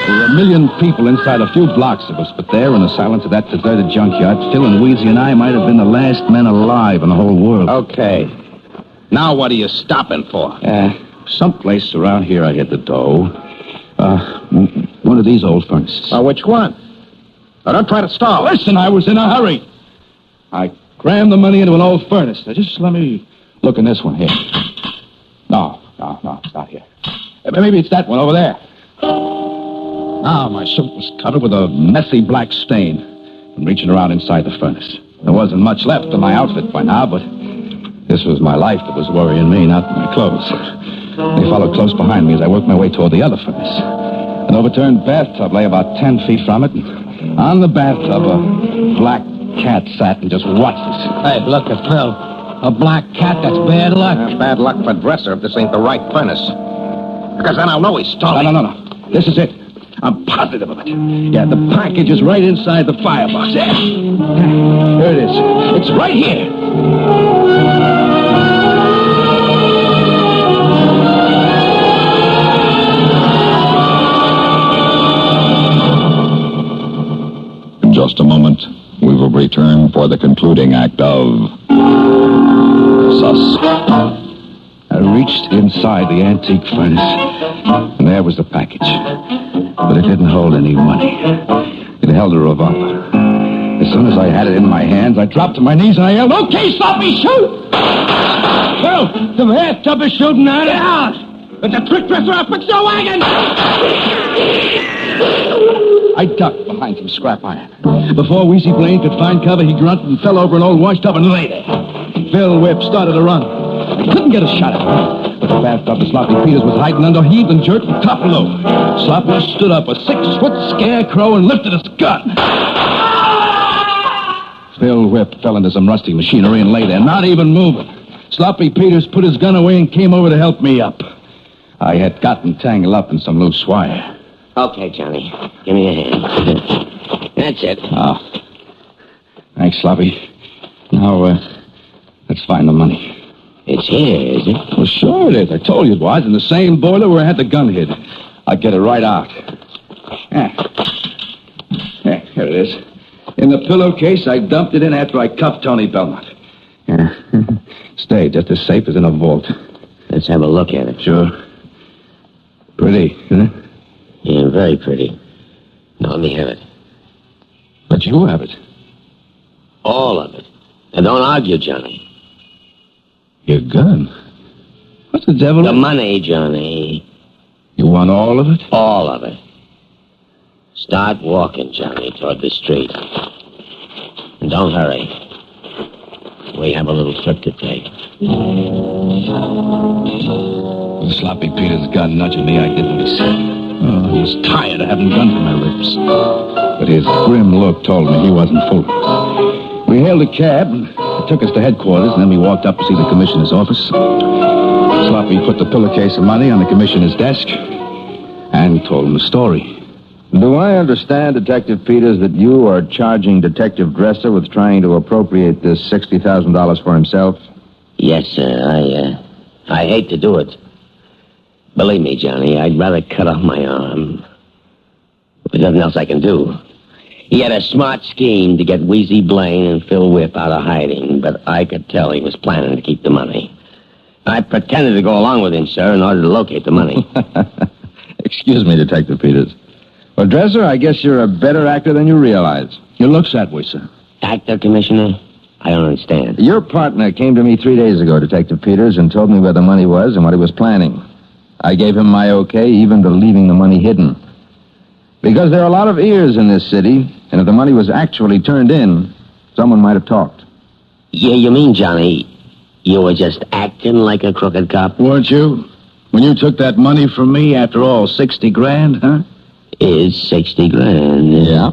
I: There were a million people inside a few blocks of us, but there in the silence of that deserted junkyard, Phil and Wheezy and I might have been the last men alive in the whole world.
B: Okay. Now what are you stopping for?
I: Someplace around here I hid the dough. One of these old furnaces.
B: Which one? Now, don't try to stall.
I: Listen, I was in a hurry. I crammed the money into an old furnace. Now, just let me look in this one here. No, it's not here. Maybe it's that one over there. Now, my suit was covered with a messy black stain from reaching around inside the furnace. There wasn't much left of my outfit by now, but this was my life that was worrying me, not my clothes. They followed close behind me as I worked my way toward the other furnace. An overturned bathtub lay about 10 feet from it, and on the bathtub, a black cat sat and just watched us.
B: Hey, look at Phil. A black cat, that's bad luck. Bad luck for Dresser if this ain't the right furnace. Because then I'll know he's stalling.
I: No. This is it. I'm positive of it. Yeah, the package is right inside the firebox. There it is. It's right here.
T: In just a moment, we will return for the concluding act of Suspense.
I: I reached inside the antique furnace, and there was the package. But it didn't hold any money. It held a revolver. As soon as I had it in my hands, I dropped to my knees and I yelled, "Okay, Sloppy, shoot!" Phil, the bathtub is shooting at it. Get out! It's a trick dresser, I'll fix your wagon! I ducked behind some scrap iron. Before Wheezy Blaine could find cover, he grunted and fell over an old washtub and lay there. Phil Whip started to run. I couldn't get a shot at him, but the bathtub that Sloppy Peters was hiding under heaved and jerked and toppled over. Sloppy stood up, a 6-foot scarecrow, and lifted his gun. Phil Whip fell into some rusty machinery and lay there, not even moving. Sloppy Peters put his gun away and came over to help me up. I had gotten tangled up in some loose wire.
B: Okay, Johnny. Give me a hand.
V: That's it.
I: Oh. Thanks, Sloppy. Now, let's find the money.
V: It's here, is it?
I: Well, sure it is. I told you it was. In the same boiler where I had the gun hid. I'll get it right out. Yeah, here it is. In the pillowcase, I dumped it in after I cuffed Tony Belmont. Yeah. Stay just as safe as in a vault.
V: Let's have a look at it.
I: Sure. Pretty, isn't it?
V: Yeah, very pretty. Now, let me have it.
I: But you have it.
V: All of it. And don't argue, Johnny.
I: Your gun? What the devil?
V: The money, Johnny.
I: You want all of it?
V: All of it. Start walking, Johnny, toward the street. And don't hurry. We have a little trip to take.
I: When Sloppy Peter's gun nudging me, I did what he said. Oh, I was tired of having gun from my lips. But his grim look told me he wasn't fooling. We hailed a cab, and it took us to headquarters, and then we walked up to see the commissioner's office. Sloppy put the pillowcase of money on the commissioner's desk and told him the story.
D: Do I understand, Detective Peters, that you are charging Detective Dresser with trying to appropriate this $60,000 for himself?
V: Yes, sir. I hate to do it. Believe me, Johnny, I'd rather cut off my arm. There's nothing else I can do. He had a smart scheme to get Wheezy Blaine and Phil Whip out of hiding, but I could tell he was planning to keep the money. I pretended to go along with him, sir, in order to locate the money.
D: Excuse me, Detective Peters. Well, Dresser, I guess you're a better actor than you realize.
I: Your looks that way, sir.
V: Actor, Commissioner? I don't understand.
D: Your partner came to me 3 days ago, Detective Peters, and told me where the money was and what he was planning. I gave him my okay, even to leaving the money hidden. Because there are a lot of ears in this city, and if the money was actually turned in, someone might have talked.
V: Yeah, you mean, Johnny, you were just acting like a crooked cop?
I: Weren't you? When you took that money from me, after all, 60 grand, huh?
V: Is 60 grand.
I: Yeah.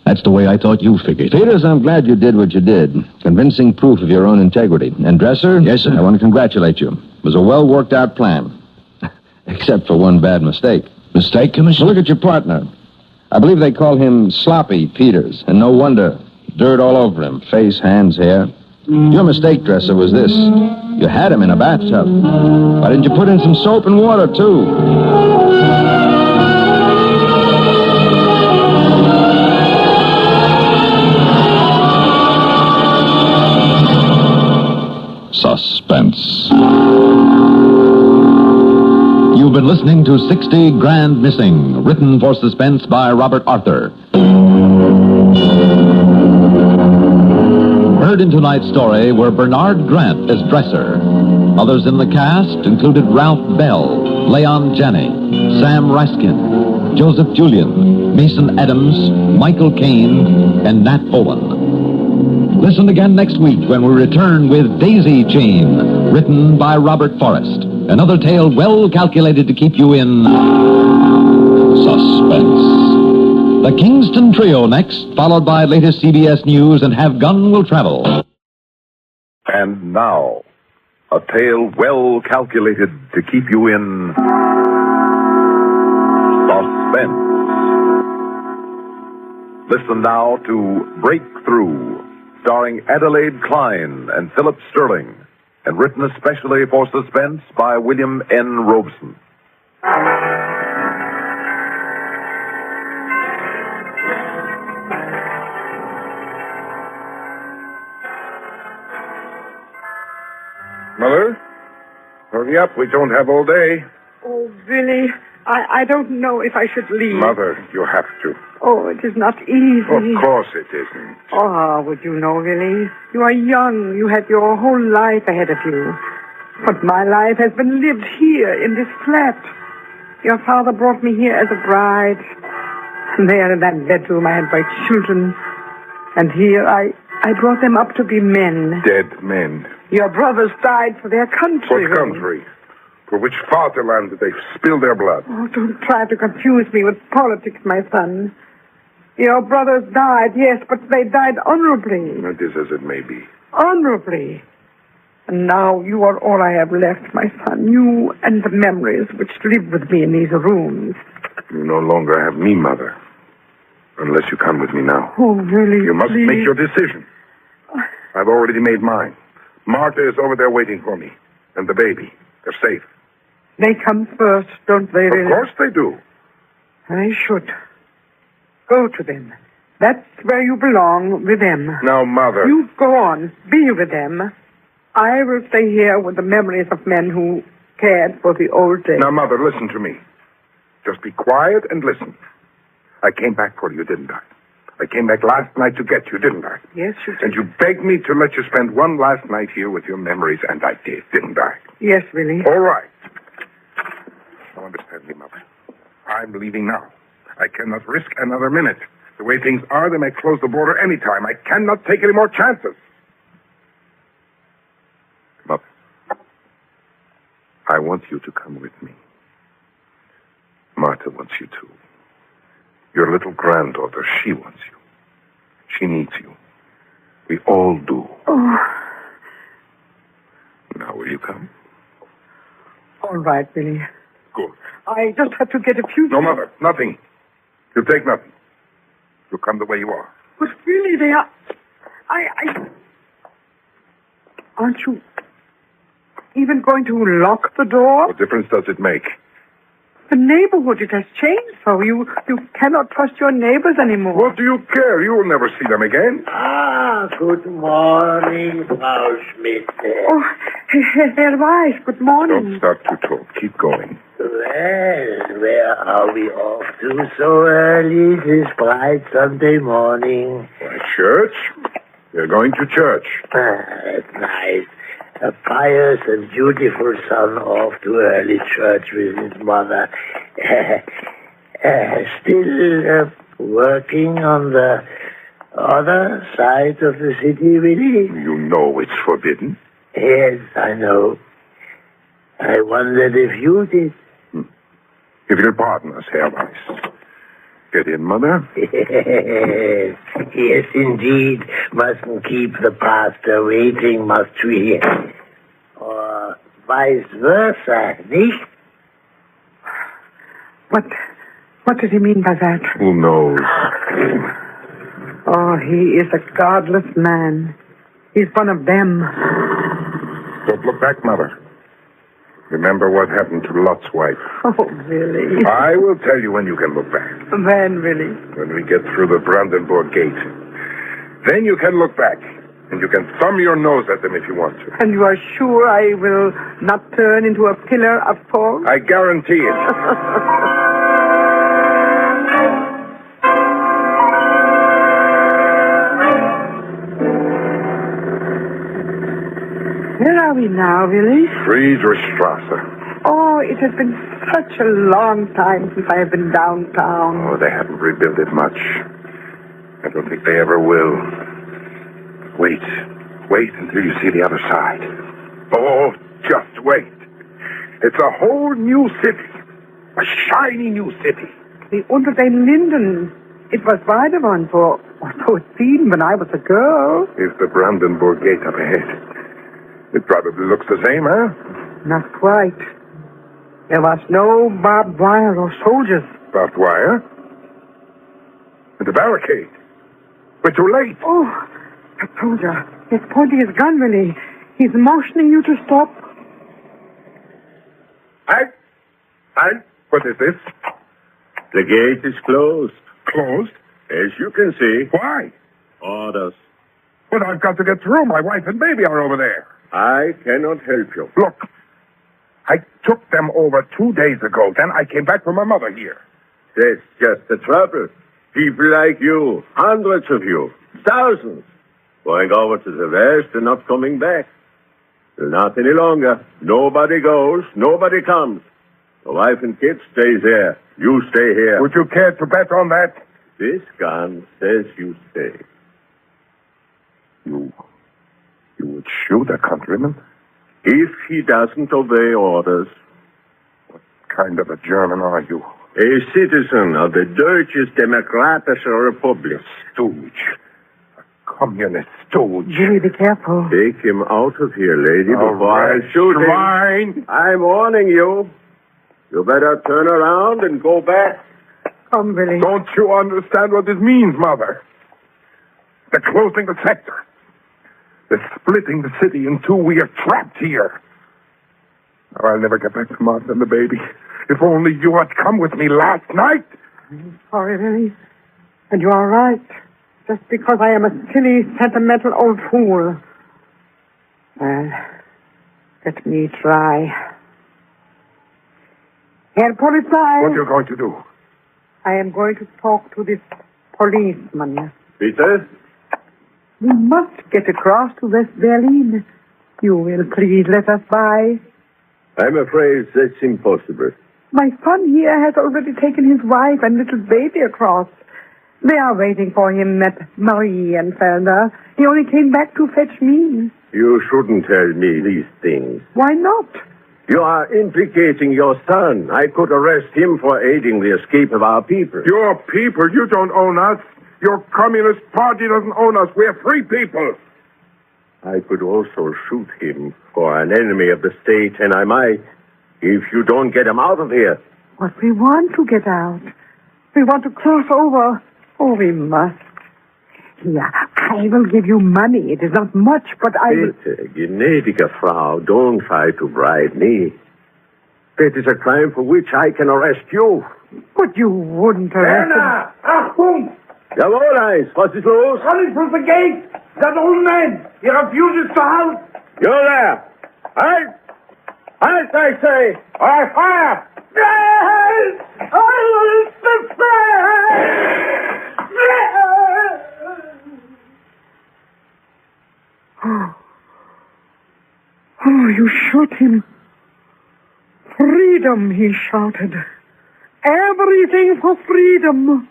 I: That's the way I thought you figured.
D: Peters, I'm glad you did what you did. Convincing proof of your own integrity. And Dresser?
I: Yes, sir?
D: I want to congratulate you. It was a well-worked-out plan. Except for one bad mistake.
I: Mistake, Commissioner?
D: Well, look at your partner. I believe they call him Sloppy Peters. And no wonder. Dirt all over him. Face, hands, hair. Your mistake, Dresser, was this. You had him in a bathtub. Why didn't you put in some soap and water, too?
G: Suspense. You've been listening to 60 Grand Missing, written for Suspense by Robert Arthur. Heard in tonight's story were Bernard Grant as Dresser. Others in the cast included Ralph Bell, Leon Janney, Sam Raskin, Joseph Julian, Mason Adams, Michael Caine, and Nat Owen. Listen again next week when we return with Daisy Chain, written by Robert Forrest. Another tale well calculated to keep you in suspense. The Kingston Trio next, followed by latest CBS News and Have Gun Will Travel.
K: And now, a tale well calculated to keep you in suspense. Listen now to Breakthrough, starring Adelaide Klein and Philip Sterling, and written especially for Suspense by William N. Robeson.
L: Mother, hurry up. We don't have all day.
W: Oh, Billy, I don't know if I should leave.
L: Mother, you have to.
W: Oh, it is not easy.
L: Of course it isn't.
W: Oh, how would you know, Billy? You are young. You have your whole life ahead of you. But my life has been lived here in this flat. Your father brought me here as a bride. And there in that bedroom I had my children. And here I brought them up to be men.
L: Dead men.
W: Your brothers died for their country.
L: What country? For which fatherland did they spill their blood?
W: Oh, don't try to confuse me with politics, my son. Your brothers died, yes, but they died honorably.
L: It is as it may be.
W: Honorably. And now you are all I have left, my son. You and the memories which live with me in these rooms.
L: You no longer have me, Mother.
K: Unless you come with me now.
W: Oh, really?
K: You must
W: please.
K: make your decision. I've already made mine. Martha is over there waiting for me. And the baby. They're safe.
W: They come first, don't they, really?
K: Of course they do.
W: They should. Go to them. That's where you belong, with them.
K: Now, Mother.
W: You go on. Be with them. I will stay here with the memories of men who cared for the old days.
K: Now, Mother, listen to me. Just be quiet and listen. I came back for you, didn't I? I came back last night to get you, didn't I?
W: Yes, you did.
K: And you begged me to let you spend one last night here with your memories, and I did, didn't I?
W: Yes, Willie.
K: All right. Now understand me, Mother. I'm leaving now. I cannot risk another minute. The way things are, they may close the border any time. I cannot take any more chances. Mother, I want you to come with me. Martha wants you to. Your little granddaughter, she wants you. She needs you. We all do.
W: Oh.
K: Now, will you come?
W: All right, Willie.
K: Good.
W: I just have to get a few...
K: No, Mother, nothing. You take nothing. You come the way you are.
W: But really, they are... Aren't you even going to lock the door?
K: What difference does it make?
W: The neighborhood, it has changed so you cannot trust your neighbors anymore.
K: What do you care? You will never see them again.
A: Ah, good morning, Frau Schmidt.
W: Oh, Herr Weiss, good morning.
K: Don't start to talk. Keep going.
A: Well, where are we off to so early this bright Sunday morning?
K: Why, church. We're going to church.
A: That's nice. A pious and beautiful son off to early church with his mother. Still working on the other side of the city, really?
K: You know it's forbidden.
A: Yes, I know. I wondered if you did.
K: If you'll pardon us, Herr Weiss. Get in, Mother.
A: Yes, indeed. Mustn't keep the pastor waiting, must we? Or vice versa, nicht?
W: What does he mean by that?
K: Who knows?
W: Oh, he is a godless man. He's one of them.
K: Don't look back, Mother. Remember what happened to Lot's wife.
W: Oh, really?
K: I will tell you when you can look back.
W: When, really?
K: When we get through the Brandenburg Gate. Then you can look back. And you can thumb your nose at them if you want to.
W: And you are sure I will not turn into a pillar of salt?
K: I guarantee it.
W: Where are we now, Willie?
K: Friedrichstrasse.
W: Oh, it has been such a long time since I have been downtown.
K: Oh, they haven't rebuilt it much. I don't think they ever will. Wait until you see the other side. Oh, just wait. It's a whole new city. A shiny new city.
W: The Unter den Linden. It was Weidewan for, so it seemed when I was a girl.
K: Here's the Brandenburg Gate up ahead. It probably looks the same, huh?
W: Not quite. There was no barbed wire or soldiers.
K: Barbed wire? And the barricade. We're too late.
W: Oh, a soldier. He's pointing his gun, Willie. He's motioning you to stop.
K: What is this?
M: The gate is closed.
K: Closed?
M: As you can see.
K: Why?
M: Orders.
K: But I've got to get through. My wife and baby are over there.
M: I cannot help you.
K: Look, I took them over 2 days ago. Then I came back from my mother here.
M: That's just the trouble. People like you, hundreds of you, thousands, going over to the west and not coming back. Well, not any longer. Nobody goes, nobody comes. The wife and kids stay there. You stay here.
K: Would you care to bet on that?
M: This gun says you stay.
K: You would shoot a countryman?
M: If he doesn't obey orders.
K: What kind of a German are you?
M: A citizen of the Deutsche Demokratische Republic.
K: Stooge. A communist stooge.
W: Jimmy, be careful.
M: Take him out of here, lady, before I
K: right,
M: shoot
K: swine.
M: him. I'm warning you. You better turn around and go back.
W: Come, Billy.
K: Don't you understand what this means, Mother? They're closing the sector. They're splitting the city in two. We are trapped here. Oh, I'll never get back to Martha and the baby. If only you had come with me last night.
W: I'm sorry, Billy. And you are right. Just because I am a silly, sentimental old fool. Well, let me try. Herr Polizei.
K: What are you going to do?
W: I am going to talk to this policeman.
M: Peter?
W: We must get across to West Berlin. You will please let us by.
M: I'm afraid that's impossible.
W: My son here has already taken his wife and little baby across. They are waiting for him at Marienfelder. He only came back to fetch me.
M: You shouldn't tell me these things.
W: Why not?
M: You are implicating your son. I could arrest him for aiding the escape of our people.
K: Your people? You don't own us. Your Communist Party doesn't own us. We're free people.
M: I could also shoot him for an enemy of the state, and I might, if you don't get him out of here.
W: But we want to get out. We want to cross over. Oh, we must. Here, I will give you money. It is not much, but I will...
M: Bitte, gnädige Frau, don't try to bribe me. That is a crime for which I can arrest you.
W: But you wouldn't arrest him.
M: Werner! Achtung! Jawohl, Heinz. Was ist los?
B: Running through the gate. That old man. He refuses to halt.
M: You there! Halt! Halt, I say! Or I fire!
B: Yes! Oh,
W: Oh, you shot him. Freedom, he shouted. Everything for freedom.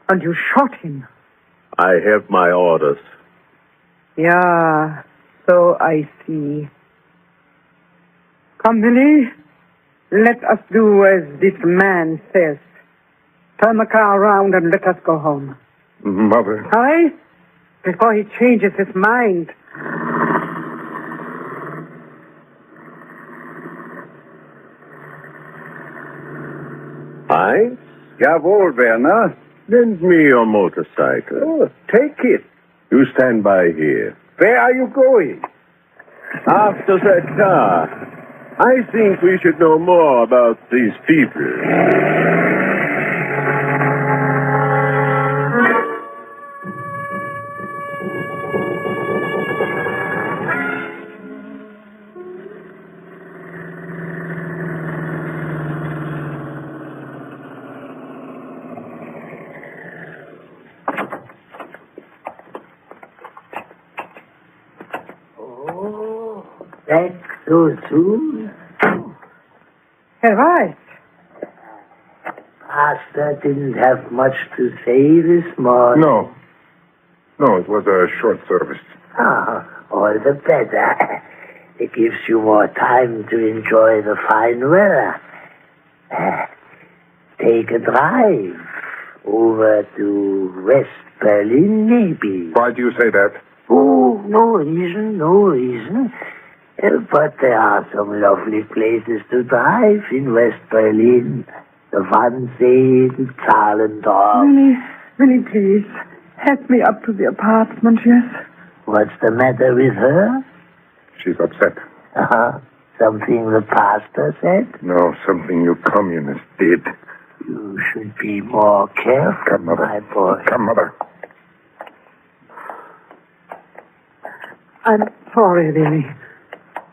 W: And you shot him.
M: I have my orders.
W: Yeah, so I see. Come, Billy. Let us do as this man says. Turn the car around and let us go home.
K: Mother.
W: Hurry, before he changes his mind.
M: Heinz? Jawohl, Werner. Lend me your motorcycle.
B: Oh, take it.
M: You stand by here.
B: Where are you going?
M: After that car. I think we should know more about these people.
A: Back so soon?
W: Herr Weiss.
A: Pastor didn't have much to say this morning.
K: No. No, it was a short service.
A: Ah, all the better. It gives you more time to enjoy the fine weather. Take a drive over to West Berlin, maybe.
K: Why do you say that?
A: Oh, no reason. But there are some lovely places to drive in West Berlin. The Wannsee, the Zahlendorf.
W: Willie, please. Help me up to the apartment, yes?
A: What's the matter with her?
K: She's upset.
A: Something the pastor said?
K: No, something you communists did.
A: You should be more careful,
K: Come, Mother.
A: my boy.
K: Come, Mother.
W: I'm sorry, Willie.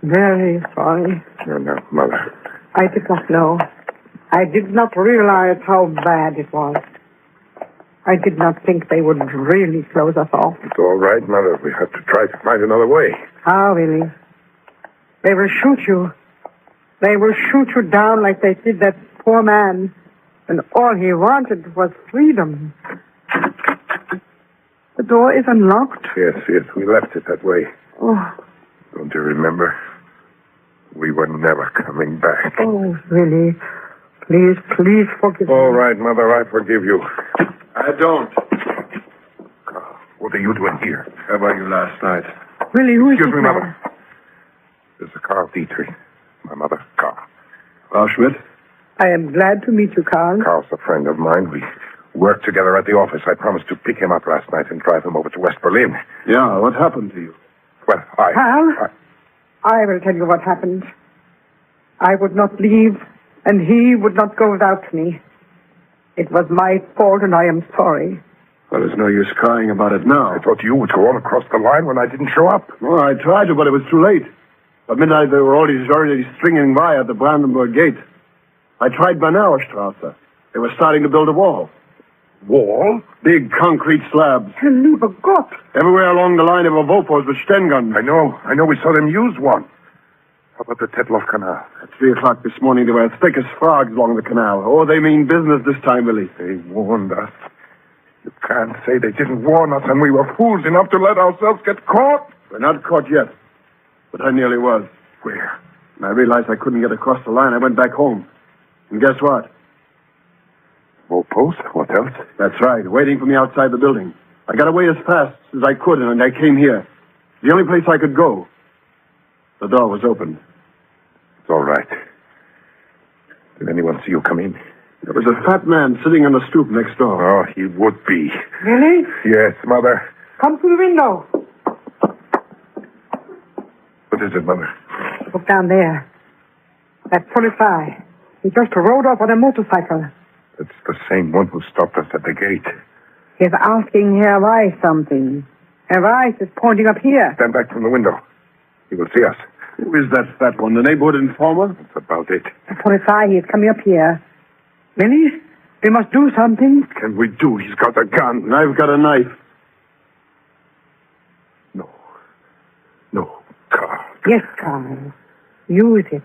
W: Very sorry.
K: You're not, Mother.
W: I did not know. I did not realize how bad it was. I did not think they would really close us off.
K: It's all right, Mother. We have to try to find another way.
W: How, Willie? They will shoot you. They will shoot you down like they did that poor man. And all he wanted was freedom. The door is unlocked.
K: Yes, we left it that way.
W: Oh,
K: Don't you remember? We were never coming back.
W: oh, Willie. Please forgive me.
K: All right, Mother, I forgive you. I don't. What are you doing here? How about you last night?
W: Willie, who is
K: Excuse
W: this
K: me,
W: man?
K: Mother. This is Carl Dietrich. My mother, Carl. Frau Schmidt?
W: I am glad to meet you, Carl.
K: Carl's a friend of mine. We worked together at the office. I promised to pick him up last night and drive him over to West Berlin.
H: Yeah, what happened to you?
K: Well,
W: Carl, I will tell you what happened. I would not leave, and he would not go without me. It was my fault, and I am sorry.
H: Well, there's no use crying about it now.
K: I thought you would go on across the line when I didn't show up.
H: Well, I tried to, but it was too late. At midnight, they were already stringing by at the Brandenburg Gate. I tried Bernauerstrasse. They were starting to build a wall.
K: Wall?
H: Big concrete slabs.
W: Lieber Gott.
H: Everywhere along the line, there were Vopors with Sten guns.
K: I know. We saw them use one. How about the Tetloff Canal?
H: At 3 o'clock this morning, they were as thick as frogs along the canal. Oh, they mean business this time, Willie.
K: They warned us. You can't say they didn't warn us and we were fools enough to let ourselves get caught.
H: We're not caught yet. But I nearly was.
K: Where?
H: When I realized I couldn't get across the line, I went back home. And guess what?
K: Post? What else?
H: That's right, waiting for me outside the building. I got away as fast as I could, and I came here. The only place I could go. The door was open.
K: It's all right. Did anyone see you come in?
H: There was a fat man sitting on the stoop next door.
K: Oh, he would be.
W: Really?
K: Yes, Mother.
W: Come through the window.
K: What is it, Mother?
W: Look down there. That Polizei. He just rode off on a motorcycle.
K: It's the same one who stopped us at the gate.
W: He's asking Herr Weiss something. Herr Weiss is pointing up here.
K: Stand back from the window. He will see us.
H: Who is that fat one? The neighborhood informer?
K: That's about it.
W: The Polizei, he is coming up here. Willie, we must do something.
K: What can we do? He's got a gun.
H: And I've got a knife.
K: No, Carl.
W: Yes, Carl. Use it.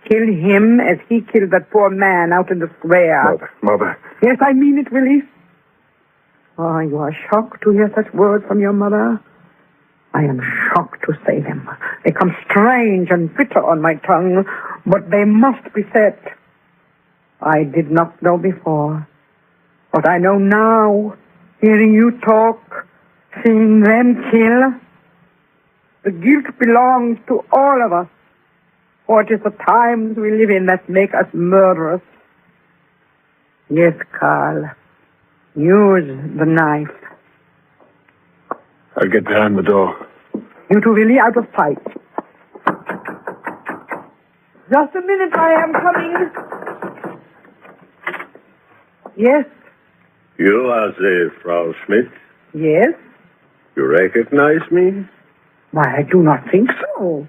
W: Kill him as he killed that poor man out in the square.
K: Mother.
W: Yes, I mean it, Willie. Oh, you are shocked to hear such words from your mother? I am shocked to say them. They come strange and bitter on my tongue, but they must be said. I did not know before, but I know now, hearing you talk, seeing them kill. The guilt belongs to all of us. For it is the times we live in that make us murderers. Yes, Carl. Use the knife.
H: I'll get behind the door.
W: You two, Willie, out of sight. Just a minute, I am coming. Yes?
M: You are the Frau Schmidt?
W: Yes?
M: You recognize me?
W: Why, I do not think so.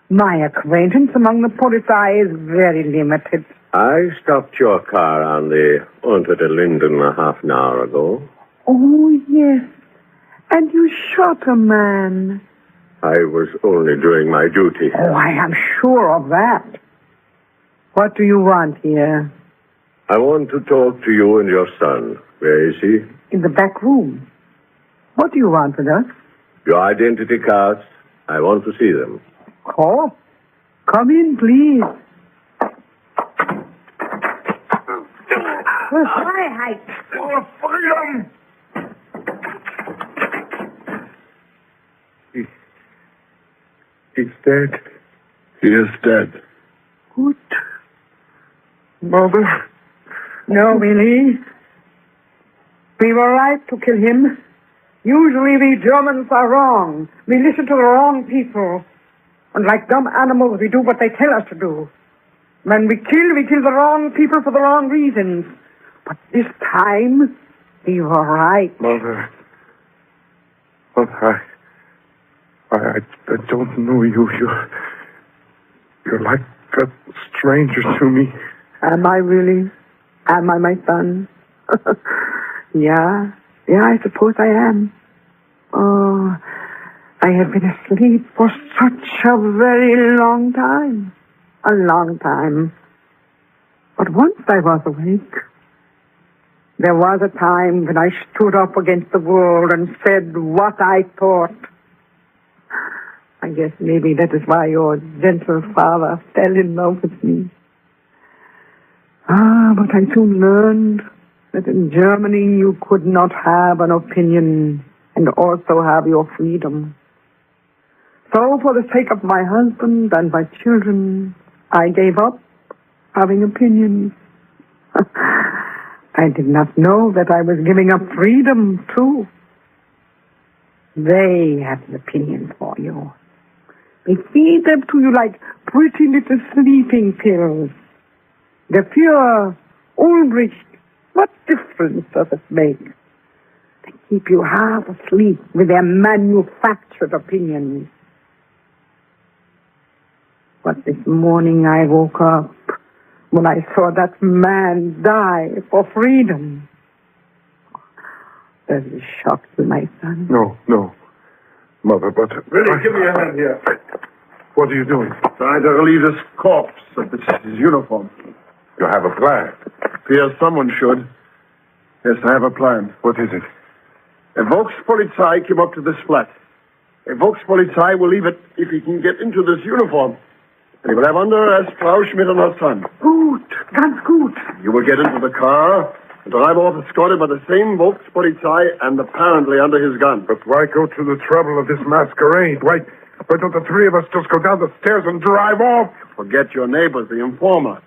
W: My acquaintance among the Polizei is very limited.
M: I stopped your car on the Unter den Linden a half an hour ago.
W: Oh, yes. And you shot a man.
M: I was only doing my duty.
W: Oh, I am sure of that. What do you want here?
M: I want to talk to you and your son. Where is he?
W: In the back room. What do you want with us?
M: Your identity cards. I want to see them.
W: Oh, come in, please. Freiheit.
K: For freedom! He's dead.
H: He is dead.
W: What?
K: Mother?
W: No, Willie. We were right to kill him. Usually we Germans are wrong. We listen to the wrong people. And like dumb animals, we do what they tell us to do. When we kill the wrong people for the wrong reasons. But this time, we were right.
K: Mother, I don't know you. You're like a stranger to me.
W: Am I really? Am I my son? Yeah, I suppose I am. Oh, I have been asleep for such a very long time. A long time. But once I was awake. There was a time when I stood up against the world and said what I thought. I guess maybe that is why your gentle father fell in love with me. But I soon learned that in Germany you could not have an opinion and also have your freedom. So for the sake of my husband and my children, I gave up having opinions. I did not know that I was giving up freedom, too. They have an opinion for you. They feed them to you like pretty little sleeping pills. The pure Ulbricht, what difference does it make? They keep you half asleep with their manufactured opinions. But this morning I woke up when I saw that man die for freedom. Does it shock you, my son?
H: No. Mother, but...
M: Really, give me a hand here.
H: What are you doing?
M: Trying to relieve this corpse of his uniform.
H: You have a plan.
M: Fear someone should. Yes, I have a plan.
H: What is it?
M: A Volkspolizei came up to this flat. A Volkspolizei will leave it if he can get into this uniform. And he will have under arrest Frau Schmidt and her son.
W: Gut, ganz gut.
M: You will get into the car and drive off escorted by the same Volkspolizei and apparently under his gun.
H: But why go to the trouble of this masquerade? Why don't the three of us just go down the stairs and drive off?
M: Forget your neighbors, the informer.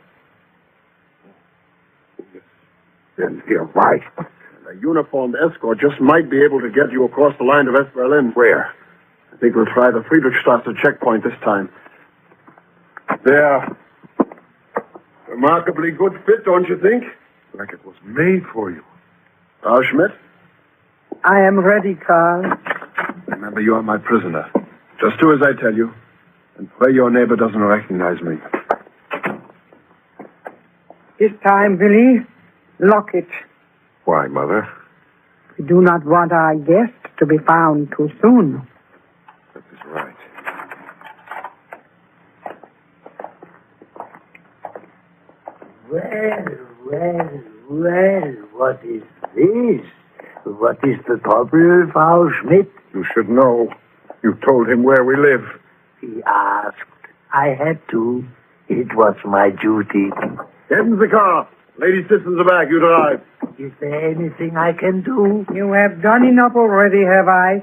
H: Yes, you're right.
M: A uniformed escort just might be able to get you across the line to West Berlin.
H: Where?
M: I think we'll try the Friedrichstrasse checkpoint this time. There. Remarkably good fit, don't you think?
H: Like it was made for you.
M: Frau Schmidt?
W: I am ready, Karl.
M: Remember, you are my prisoner. Just do as I tell you. And pray your neighbor doesn't recognize me.
W: This time, Willie, lock it.
H: Why, Mother?
W: We do not want our guest to be found too soon.
H: That is right.
A: Well, what is this? What is the trouble, Frau Schmidt?
H: You should know. You told him where we live.
A: He asked. I had to. It was my duty.
M: Get in the car. Lady sits in the back. You drive.
A: Is there anything I can do?
W: You have done enough already, have I?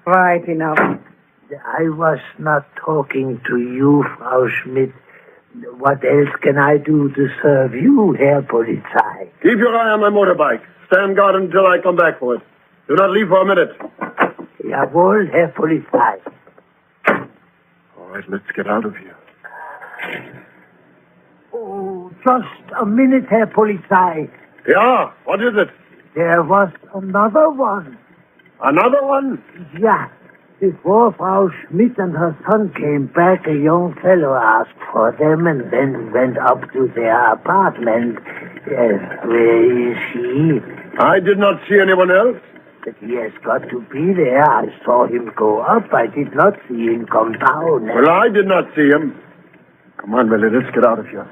W: Quite enough.
A: I was not talking to you, Frau Schmidt. What else can I do to serve you, Herr Polizei?
M: Keep your eye on my motorbike. Stand guard until I come back for it. Do not leave for a minute.
A: Jawohl, Herr Polizei.
H: All right, let's get out of here.
A: Oh, just a minute, Herr Polizei.
M: Yeah, what is it?
A: There was another one.
M: Another one?
A: Yeah. Before Frau Schmidt and her son came back, a young fellow asked for them and then went up to their apartment. Yes, where is he?
M: I did not see anyone else.
A: But he has got to be there. I saw him go up. I did not see him come down.
M: Well, I did not see him. Come on, Willie, let's get out of here.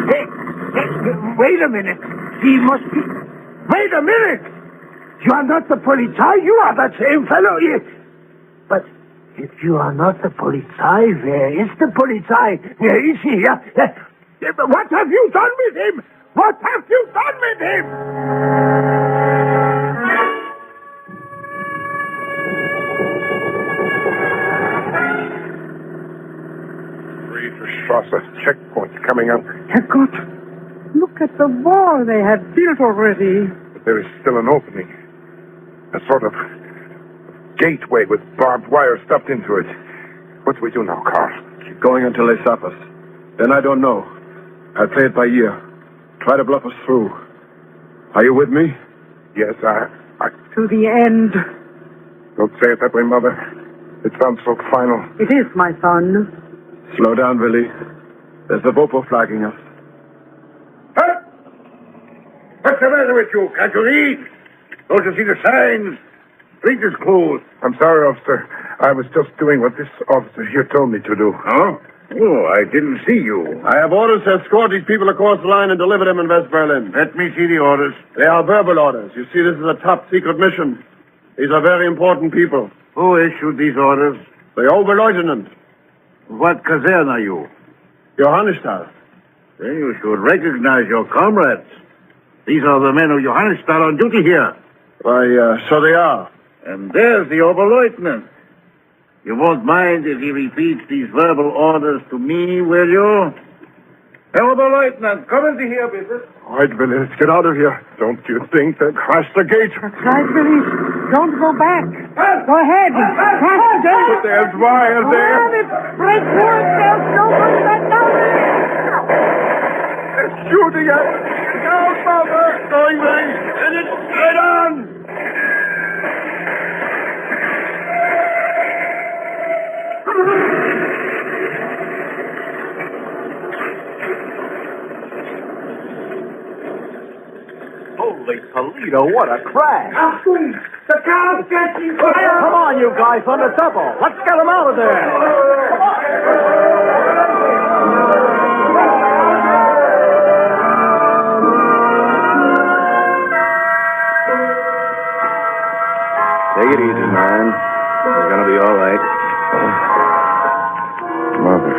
A: Hey, wait a minute. He must be... Wait a minute! You are not the Polizei. You are that same fellow. But if you are not the Polizei, where is the Polizei? Where is he? What have you done with him? What have you done with him?
H: Friedrichstrasse checkpoint coming up.
W: Herrgott, look at the wall they have built already.
H: But there is still an opening. A sort of gateway with barbed wire stuffed into it. What do we do now, Carl?
M: Keep going until they stop us. Then I don't know. I'll play it by ear. Try to bluff us through. Are you with me?
H: Yes, I...
W: To the end.
H: Don't say it that way, Mother. It sounds so final.
W: It is, my son.
M: Slow down, Willie. There's the Bopo flagging us.
K: Huh? What's the matter with you? Can't you read? Don't you see the signs? Street is closed.
H: I'm sorry, officer. I was just doing what this officer here told me to do.
K: Huh? Oh, I didn't see you.
M: I have orders to escort these people across the line and deliver them in West Berlin.
K: Let me see the orders.
M: They are verbal orders. You see, this is a top-secret mission. These are very important people.
K: Who issued these orders?
M: The Oberleutnant.
K: What Kaserne are you?
M: Johannisthal.
K: Then you should recognize your comrades. These are the men of Johannisthal on duty here.
M: Why, so they are.
K: And there's the Oberleutnant. You won't mind if he repeats these verbal orders to me, will you?
H: Hello, the lieutenant. Come into here, business. All right, Billy, let's get out of here. Don't you think they'll crash the gate?
W: That's right, Billy. Don't go back. Go ahead. Crash the gate.
H: But there's wire there.
W: Oh, it breaks wood. There's nobody back down there.
H: They're shooting at us. Go, Father. Going, Billy. Get it straight on.
Q: Holy Toledo, what a crash.
W: The car's catching fire.
Q: Come on, you guys, on the double. Let's get them out of there. Come on.
H: Take it easy, man. We're gonna be all right. Mother.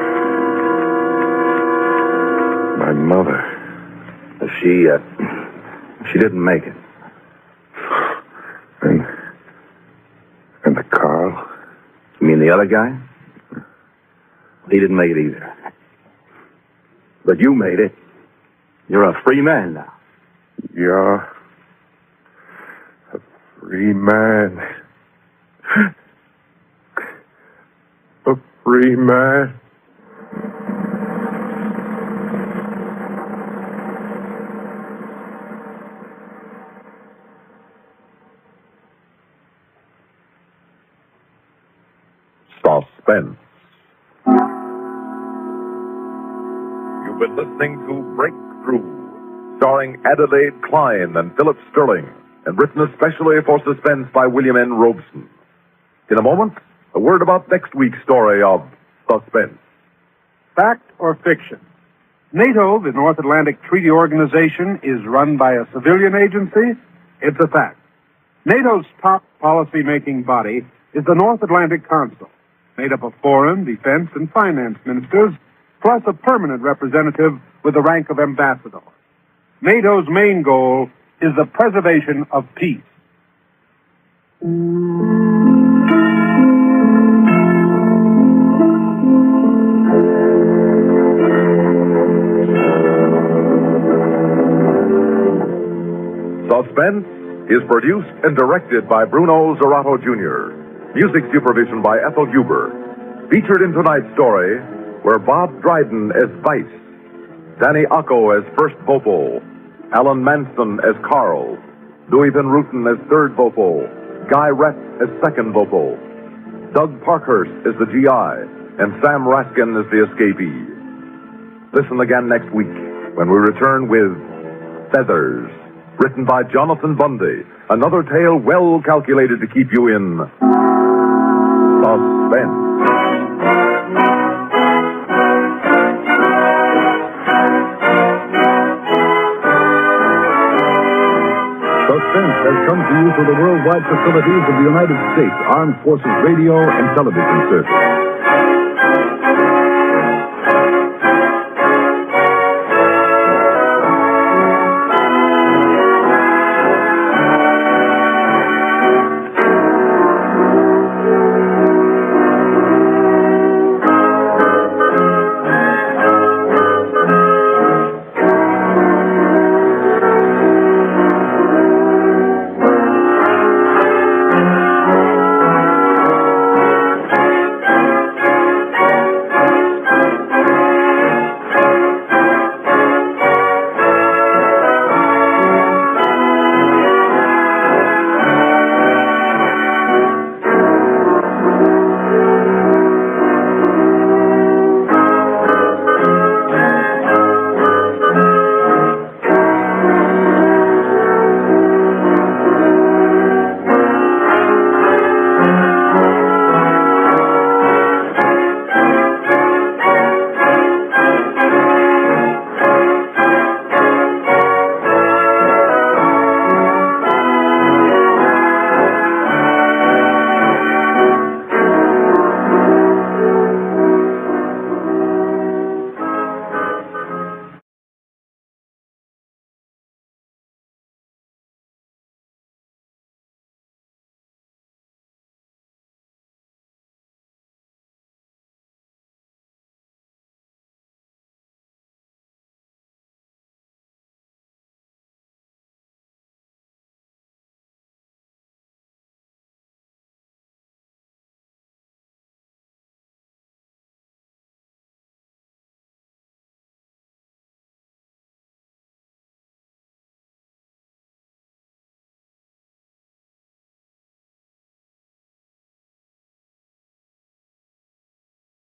H: My mother. She didn't make it. And the Carl? You mean the other guy? He didn't make it either. But you made it. You're a free man now. You're a free man. A free man.
T: Suspense. You've been listening to Breakthrough, starring Adelaide Klein and Philip Sterling, and written especially for Suspense by William N. Robeson. In a moment, a word about next week's story of Suspense.
O: Fact or fiction? NATO, the North Atlantic Treaty Organization, is run by a civilian agency. It's a fact. NATO's top policy-making body is the North Atlantic Council, made up of foreign, defense, and finance ministers, plus a permanent representative with the rank of ambassador. NATO's main goal is the preservation of peace.
T: Suspense is produced and directed by Bruno Zerato Jr. Music supervision by Ethel Huber. Featured in tonight's story were Bob Dryden as Vice, Danny Acco as First Vocal, Alan Manston as Carl, Louis Van Ruten as Third Vocal, Guy Rett as Second Vocal, Doug Parkhurst as the GI, and Sam Raskin as the escapee. Listen again next week when we return with Feathers, written by Jonathan Bundy, another tale well calculated to keep you in suspense.
R: Suspense has come to you through the worldwide facilities of the United States Armed Forces Radio and Television Service.